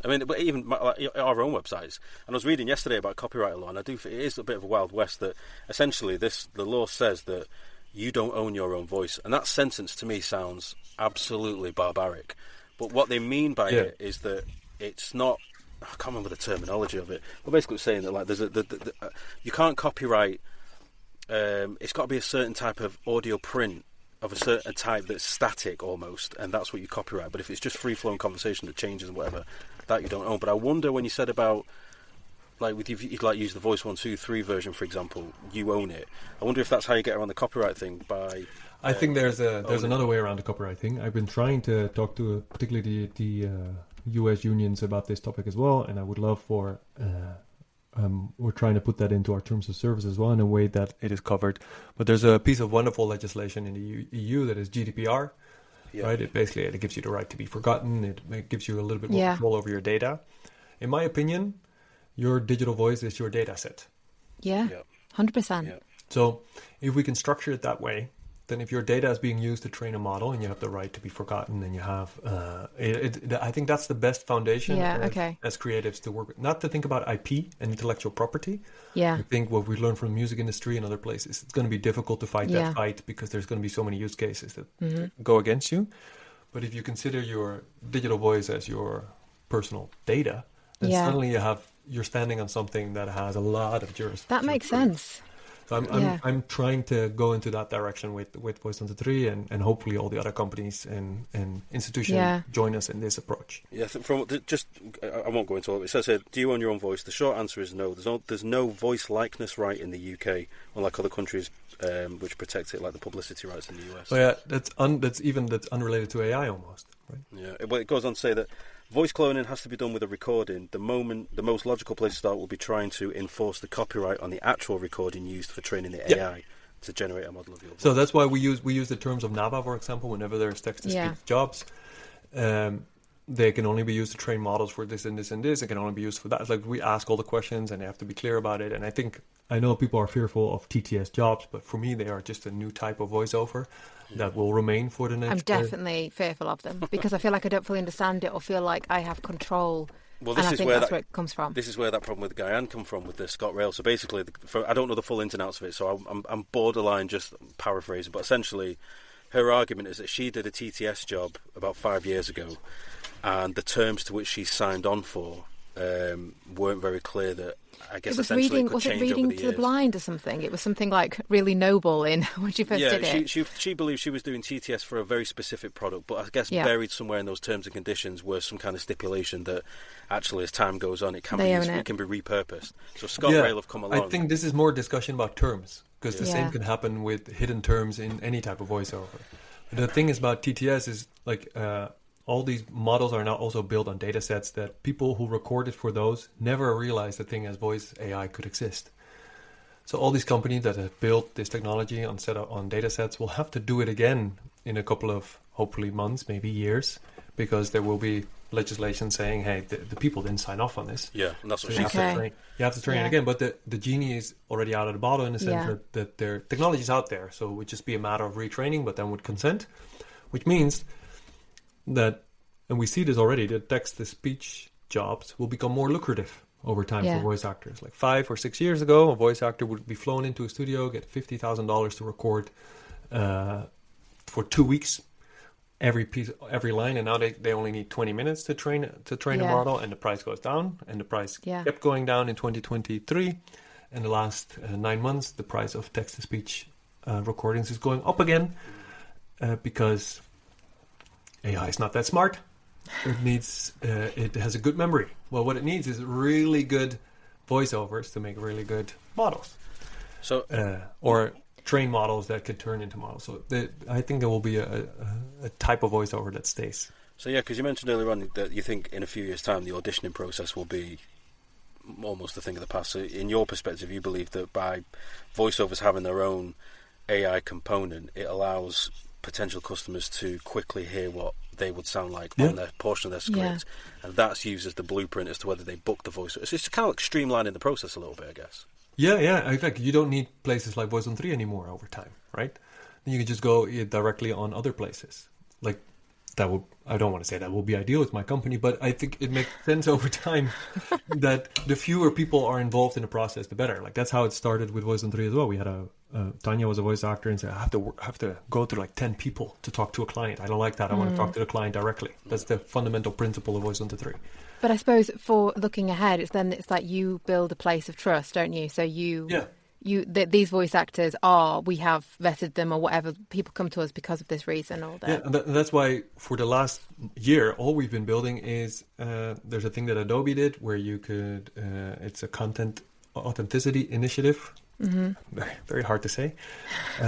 I mean, but even our own websites. And I was reading yesterday about copyright law, and it is a bit of a wild west that essentially the law says that you don't own your own voice. And that sentence to me sounds absolutely barbaric. But what they mean by it is that it's not... I can't remember the terminology of it. But basically it's saying that like you can't copyright... it's got to be a certain type of audio print of a certain type that's static almost, and that's what you copyright. But if it's just free-flowing conversation that changes and whatever, that you don't own. But I wonder when you said about... Like, you'd like use the Voice123 version, for example, you own it. I wonder if that's how you get around the copyright thing by... I think there's another way around the copyright thing. I've been trying to talk to particularly the US unions about this topic as well, and I would love for... we're trying to put that into our terms of service as well in a way that it is covered. But there's a piece of wonderful legislation in the EU that is GDPR, right? It gives you the right to be forgotten. It gives you a little bit more control over your data. In my opinion... Your digital voice is your data set. Yeah, 100%. Yeah. So if we can structure it that way, then if your data is being used to train a model and you have the right to be forgotten and you have... I think that's the best foundation as creatives to work with. Not to think about IP and intellectual property. Yeah. I think what we learn from the music industry and other places, it's going to be difficult to fight that fight because there's going to be so many use cases that go against you. But if you consider your digital voice as your personal data, then suddenly you're standing on something that has a lot of jurisdiction. That makes sense. So I'm trying to go into that direction with Voice123 and hopefully all the other companies and institutions join us in this approach. Yeah, I won't go into all of it. It says here, do you own your own voice? The short answer is no. There's no voice likeness right in the UK, unlike other countries which protect it, like the publicity rights in the US. So that's unrelated to AI almost, right? Yeah, well, it goes on to say that voice cloning has to be done with a recording. The most logical place to start will be trying to enforce the copyright on the actual recording used for training the AI to generate a model of your voice. So that's why we use the terms of NAVA, for example, whenever there's text-to-speech jobs. They can only be used to train models for this and this and this. It can only be used for that. It's like we ask all the questions and they have to be clear about it. And I know people are fearful of TTS jobs, but for me, they are just a new type of voiceover that will remain for the next... I'm definitely fearful of them because I feel like I don't fully understand it or feel like I have control. Well, and I think that's where it comes from. This is where that problem with Guyane come from with the Scott Rail. So basically, I don't know the full ins and outs of it, so I'm borderline just paraphrasing, but essentially her argument is that she did a TTS job about 5 years ago, and the terms to which she signed on for weren't very clear. That I guess essentially it could change over the years. Was it reading to the blind or something? It was something like really noble in when she first did it. She believed she was doing TTS for a very specific product, but I guess buried somewhere in those terms and conditions was some kind of stipulation that actually, as time goes on, it can be repurposed. So Scott Rail have come along. I think this is more discussion about terms, because the same can happen with hidden terms in any type of voiceover. The thing is about TTS is like all these models are now also built on data sets that people who recorded for those never realized the thing as voice AI could exist. So all these companies that have built this technology on data sets will have to do it again in a couple of, hopefully, months, maybe years, because there will be legislation saying, hey, the people didn't sign off on this. Yeah, and that's what so she said. You have to train it again, but the genie is already out of the bottle in the sense that their technology is out there. So it would just be a matter of retraining, but then with consent, which means that, and we see this already, that text-to-speech jobs will become more lucrative over time for voice actors. Like 5 or 6 years ago, a voice actor would be flown into a studio, get $50,000 to record for 2 weeks every line, and now they only need 20 minutes to train a model, and the price goes down, and the price kept going down in 2023. In the last 9 months, the price of text-to-speech recordings is going up again because AI is not that smart. It has a good memory. Well, what it needs is really good voiceovers to make really good models. So, or train models that could turn into models. So I think there will be a type of voiceover that stays. So yeah, because you mentioned earlier on that you think in a few years' time the auditioning process will be almost a thing of the past. So in your perspective, you believe that by voiceovers having their own AI component, it allows potential customers to quickly hear what they would sound like on their portion of their script, and that's used as the blueprint as to whether they book the voice. It's just kind of like streamlining the process a little bit, I guess. Yeah. Like you don't need places like Voice123 anymore over time, right? Then you can just go directly on other places. Like that would, I don't want to say that will be ideal with my company, but I think it makes sense over time that the fewer people are involved in the process, the better. Like that's how it started with Voice123 as well. We had Tanya was a voice actor and said, I have to go through like 10 people to talk to a client. I don't like that. I want to talk to the client directly. That's the fundamental principle of Voice123. But I suppose for looking ahead, it's like you build a place of trust, don't you? So these voice actors we have vetted them or whatever. People come to us because of this reason. And that's why for the last year, all we've been building is there's a thing that Adobe did where you could, it's a content authenticity initiative. Mm-hmm. Very, very hard to say,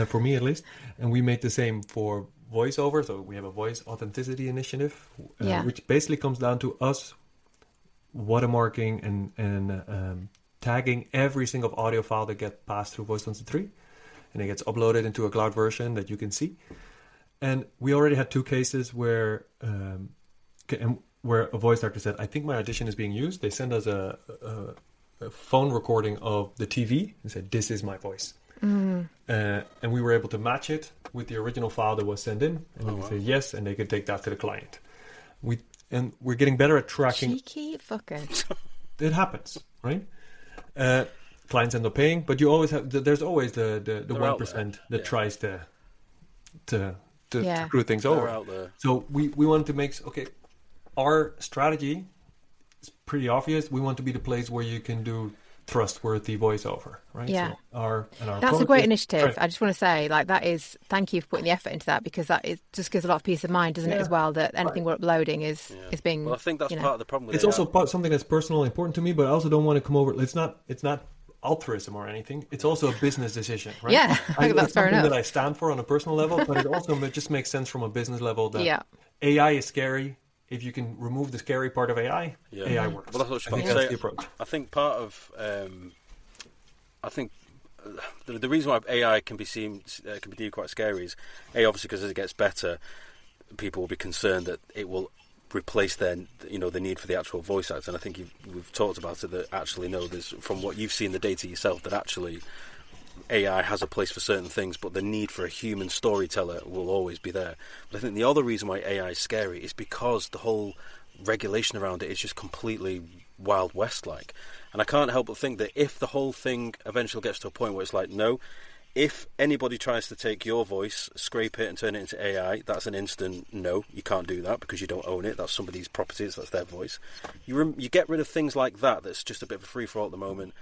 for me at least. And we made the same for voiceover. So we have a voice authenticity initiative, which basically comes down to us watermarking and tagging every single audio file that gets passed through Voice123, and it gets uploaded into a cloud version that you can see. And we already had 2 cases where a voice actor said, I think my audition is being used. They send us a phone recording of the TV and said, this is my voice. Mm. And we were able to match it with the original file that was sent in, and we said yes, and they could take that to the client. We're getting better at tracking. Cheeky fucker. It happens, right? Clients end up paying, but you always have. There's always the 1% that tries to screw things over. So we want to make our strategy is pretty obvious. We want to be the place where you can do trustworthy voiceover, right? Yeah. So that's a great initiative. Right. I just want to say, thank you for putting the effort into that, because that just gives a lot of peace of mind, doesn't it, as well, that anything we're uploading is being. Well, I think that's part of the problem with it. It's also something that's personal and important to me, but I also don't want to come over. It's not altruism or anything. It's also a business decision, right? Yeah, I think that's fair enough. That I stand for on a personal level, but it also just makes sense from a business level that AI is scary. If you can remove the scary part of AI, AI works. Well, that's the approach. I think part of, the reason why AI can be deemed quite scary is, obviously because as it gets better, people will be concerned that it will replace the need for the actual voice actor. And I think we've talked about it, that actually there's, from what you've seen the data yourself, that actually AI has a place for certain things, but the need for a human storyteller will always be there. But I think the other reason why AI is scary is because the whole regulation around it is just completely Wild West-like. And I can't help but think that if the whole thing eventually gets to a point where it's like, no, if anybody tries to take your voice, scrape it and turn it into AI, that's an instant no. You can't do that because you don't own it. That's somebody's properties. That's their voice. You get rid of things like that. That's just a bit of a free for all at the moment.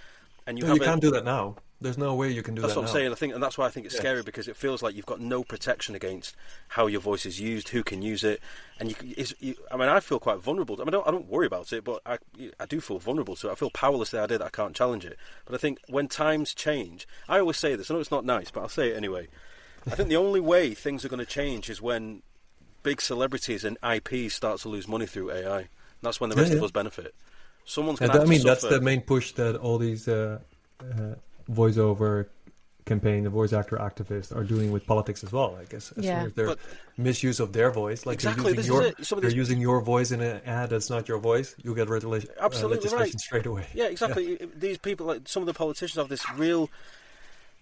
And you can't do that now. There's no way you can do that now. That's what I'm saying. And that's why I think it's scary, because it feels like you've got no protection against how your voice is used, who can use it, and I feel quite vulnerable. I mean, I don't worry about it, but I do feel vulnerable to it. I feel powerless to the idea that I can't challenge it. But I think when times change, I always say this. I know it's not nice, but I'll say it anyway. I think the only way things are going to change is when big celebrities and IPs start to lose money through AI. And that's when the rest of us benefit. Someone's going to have to suffer. That's the main push that all these voiceover campaign, the voice actor activists are doing with politics as well, I guess. As soon as their misuse of their voice, like exactly, they're using your voice in an ad that's not your voice, you'll get legislation straight away. Yeah, exactly. Yeah. These people, like some of the politicians, have this real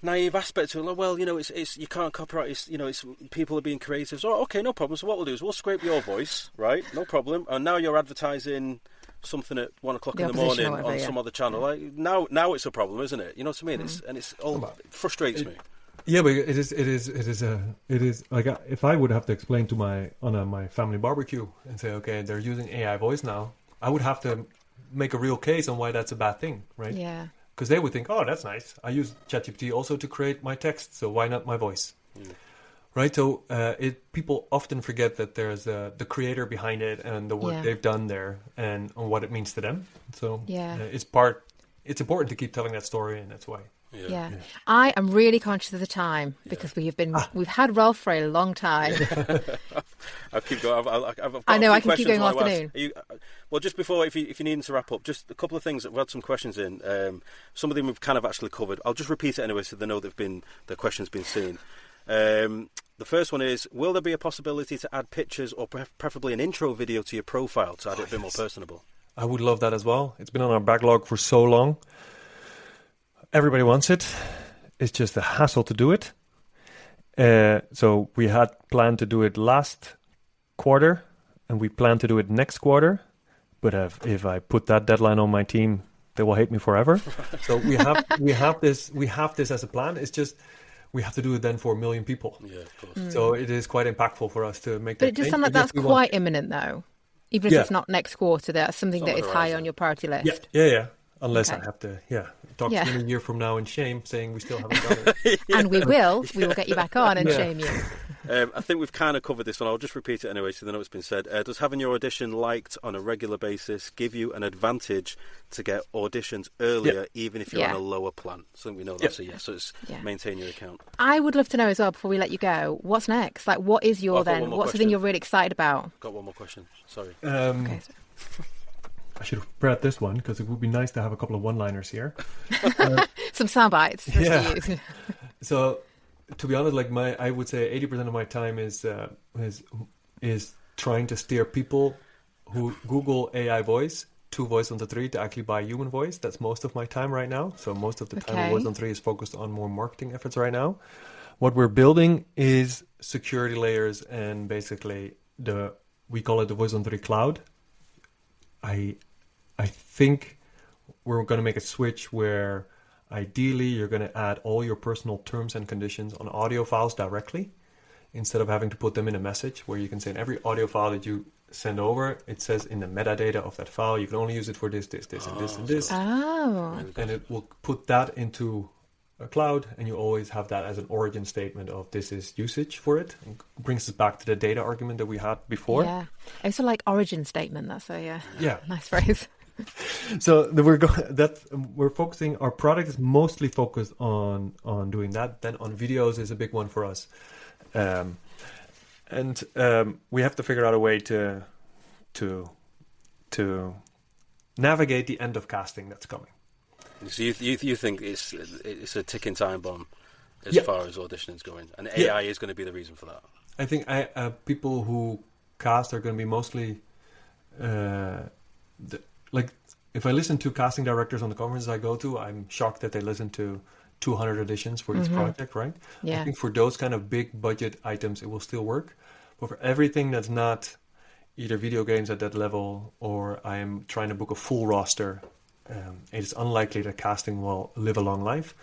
naive aspect to it. Like, well, it's you can't copyright. It's people are being creative. So okay, no problem. So what we'll do is we'll scrape your voice, right? No problem. And now you're advertising something at 1 o'clock in the morning on some other channel. Like now it's a problem, isn't it? You know what I mean? It frustrates me. Yeah, but it is like, if I would have to explain to my family barbecue and say, okay, they're using AI voice now, I would have to make a real case on why that's a bad thing, right? Yeah. Because they would think, oh, that's nice. I use ChatGPT also to create my text, so why not my voice? Right, so people often forget that there's the creator behind it and the work they've done there and what it means to them. So it's important to keep telling that story, and that's why. Yeah. I am really conscious of the time because we've had Rolf for a long time. I'll keep going. I know I can keep going all afternoon. Well, just before, if you need to wrap up, just a couple of things. We've had some questions in. Some of them we've kind of actually covered. I'll just repeat it anyway, so they know the question's been seen. The first one is, will there be a possibility to add pictures or preferably an intro video to your profile to add it a bit more personable? I would love that as well. It's been on our backlog for so long. Everybody wants it. It's just a hassle to do it. So we had planned to do it last quarter, and we plan to do it next quarter. But if I put that deadline on my team, they will hate me forever. So we have this as a plan. It's just, we have to do it then for 1 million people. Yeah, of course. So it is quite impactful for us to make that. But it does sound like that's quite imminent, though. Even if it's not next quarter, that's something that is high on your priority list. Yeah. Unless I have to, talk to you a year from now in shame, saying we still haven't done it. And we will get you back on and shame you. I think we've kind of covered this one. I'll just repeat it anyway, so they know it's been said. Does having your audition liked on a regular basis give you an advantage to get auditions earlier, even if you're on a lower plan? So we know that's a yes. So it's maintain your account. I would love to know as well, before we let you go, what's next? Like, what is your what's the thing you're really excited about? Got one more question. Sorry. Okay. I should have prepared this one because it would be nice to have a couple of one-liners here. Some sound bites. So, to be honest, like I would say 80% of my time is trying to steer people who Google AI voice to Voice123 to actually buy human voice. That's most of my time right now. So most of the time Voice123 is focused on more marketing efforts right now. What we're building is security layers and basically we call it the Voice123 cloud. I think we're going to make a switch where ideally you're going to add all your personal terms and conditions on audio files directly instead of having to put them in a message, where you can say in every audio file that you send over, it says in the metadata of that file, you can only use it for this, and this, and this. Oh. And it will put that into a cloud, and you always have that as an origin statement of this is usage for it, and brings us back to the data argument that we had before. Yeah, it's like origin statement. That's a nice phrase. So we're focusing. Our product is mostly focused on doing that. Then on videos is a big one for us, and we have to figure out a way to navigate the end of casting that's coming. So you think it's a ticking time bomb as far as auditioning is going, and AI is going to be the reason for that. I think people who cast are going to be mostly if I listen to casting directors on the conferences I go to, I'm shocked that they listen to 200 auditions for each project, right? Yeah. I think for those kind of big budget items, it will still work, but for everything that's not either video games at that level or I am trying to book a full roster. It is unlikely that casting will live a long life.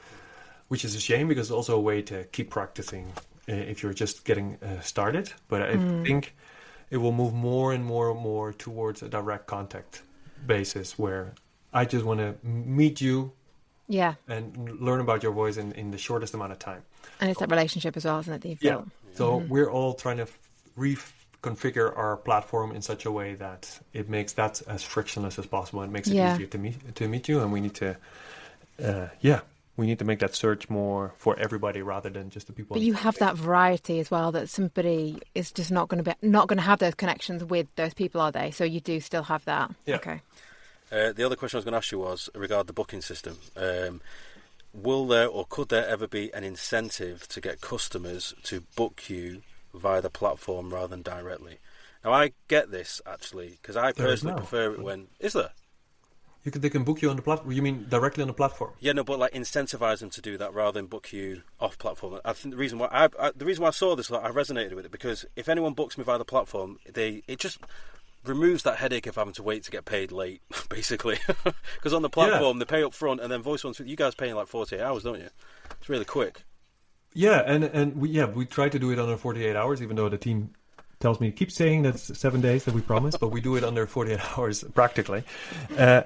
which is a shame because it's also a way to keep practicing if you're just getting started. But I think it will move more and more and more towards a direct contact basis where I just want to meet you and learn about your voice in the shortest amount of time. And it's that relationship as well, isn't it, that you've built? So we're all trying to reconfigure our platform in such a way that it makes that as frictionless as possible. It makes it easier to meet you, and we need to, we need to make that search more for everybody rather than just the people. But you have that variety as well. That somebody is just not going to have those connections with those people, are they? So you do still have that. Yeah. Okay. The other question I was going to ask you was regarding the booking system. Will there or could there ever be an incentive to get customers to book you via the platform rather than directly? Now, I get this, actually, because I personally prefer it when... Is there? They can book you on the platform. You mean directly on the platform? Yeah, no, but like incentivize them to do that rather than book you off platform. I think the reason why I saw this, like, I resonated with it, because if anyone books me via the platform, it just removes that headache of having to wait to get paid late, basically. Because on the platform, they pay up front, and then Voice123, you guys pay in like 48 hours, don't you? It's really quick. Yeah, and we try to do it under 48 hours, even though the team tells me, keep saying that's 7 days that we promised, but we do it under 48 hours practically. So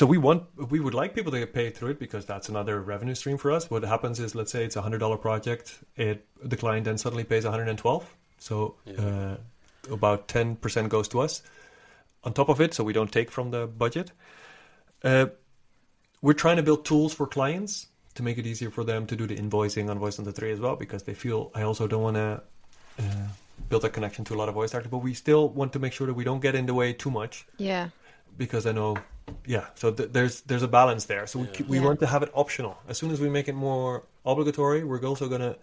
we would like people to get paid through it because that's another revenue stream for us. What happens is, let's say it's a $100 project, the client then suddenly pays $112. So about 10% goes to us on top of it, so we don't take from the budget. We're trying to build tools for clients to make it easier for them to do the invoicing on Voice123 as well, because they feel, I also don't want to build a connection to a lot of voice actors, but we still want to make sure that we don't get in the way too much. Yeah. Because I know, so there's a balance there. So we want to have it optional. As soon as we make it more obligatory, we're also going to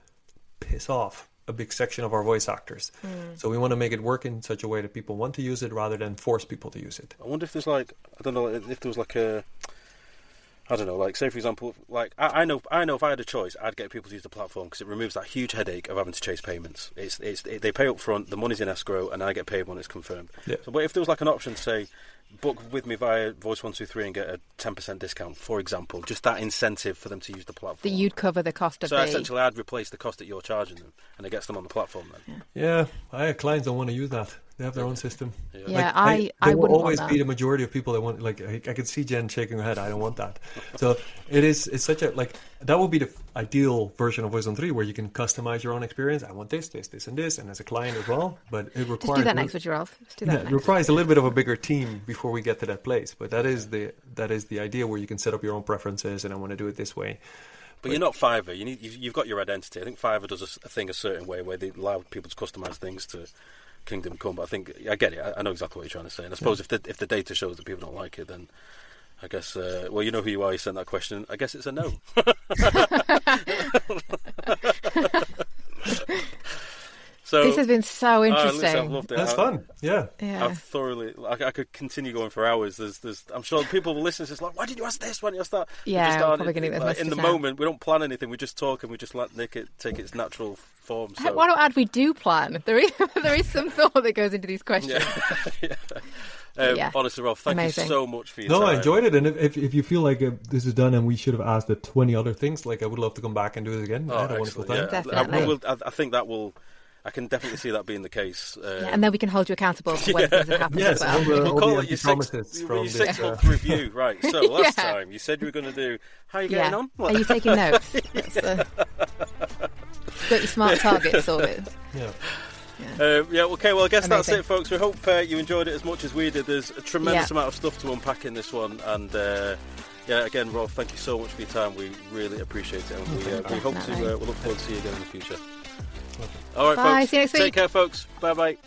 piss off a big section of our voice actors. So we want to make it work in such a way that people want to use it rather than force people to use it. I wonder if there's like, I don't know, if there was like a, I don't know, like say for example, like I know if I had a choice, I'd get people to use the platform because it removes that huge headache of having to chase payments. They pay up front, the money's in escrow, and I get paid when it's confirmed. Yeah. So, but if there was like an option to say, book with me via Voice123 and get a 10% discount, for example, just that incentive for them to use the platform. That you'd cover the cost of So essentially I'd replace the cost that you're charging them, and it gets them on the platform then. Yeah, clients don't want to use that. They have their own system. Yeah, like, I will wouldn't always want that. be the majority of people that want, like, I could see Jen shaking her head, I don't want that. So it's such a, like, that would be the ideal version of Voice123 where you can customize your own experience. I want this, and this, and as a client as well. But it requires... Just do that next, would you, Rolf? Just do that next. It requires a little bit of a bigger team before we get to that place. But that is the idea where you can set up your own preferences, and I want to do it this way. But you're not Fiverr. You've got your identity. I think Fiverr does a thing a certain way where they allow people to customize things to Kingdom Come. But I think I get it. I know exactly what you're trying to say. And I suppose if the data shows that people don't like it, then I guess well, you know who you are. You sent that question. I guess it's a no. So, this has been so interesting. Listen, I've loved it. That's fun. Yeah. I've thoroughly. I could continue going for hours. There's. I'm sure people will listen to this like, why did you ask this? Why didn't you ask that? Yeah, we're probably going to get this in the moment. We don't plan anything. We just talk and we just let it take its natural form. So. Why don't we do plan? There is some thought that goes into these questions. Honestly, Rolf, thank you so much for your time. I enjoyed it, and if you feel like this is done and we should have asked the 20 other things, like I would love to come back and do it again. I had a wonderful time. Yeah. Definitely. I think that will. I can definitely see that being the case. And then we can hold you accountable for when things have happened as well. We'll call it your 6-month review. Right, so last time you said you were going to do... How are you getting on? Are you taking notes? Got your smart targets sorted. Okay, well, I guess that's it, folks. We hope you enjoyed it as much as we did. There's a tremendous amount of stuff to unpack in this one, and again, Rolf, thank you so much for your time. We really appreciate it, and we hope to. We'll look forward to see you again in the future. All right, bye. folks. See you next week. Take care, folks. Bye-bye.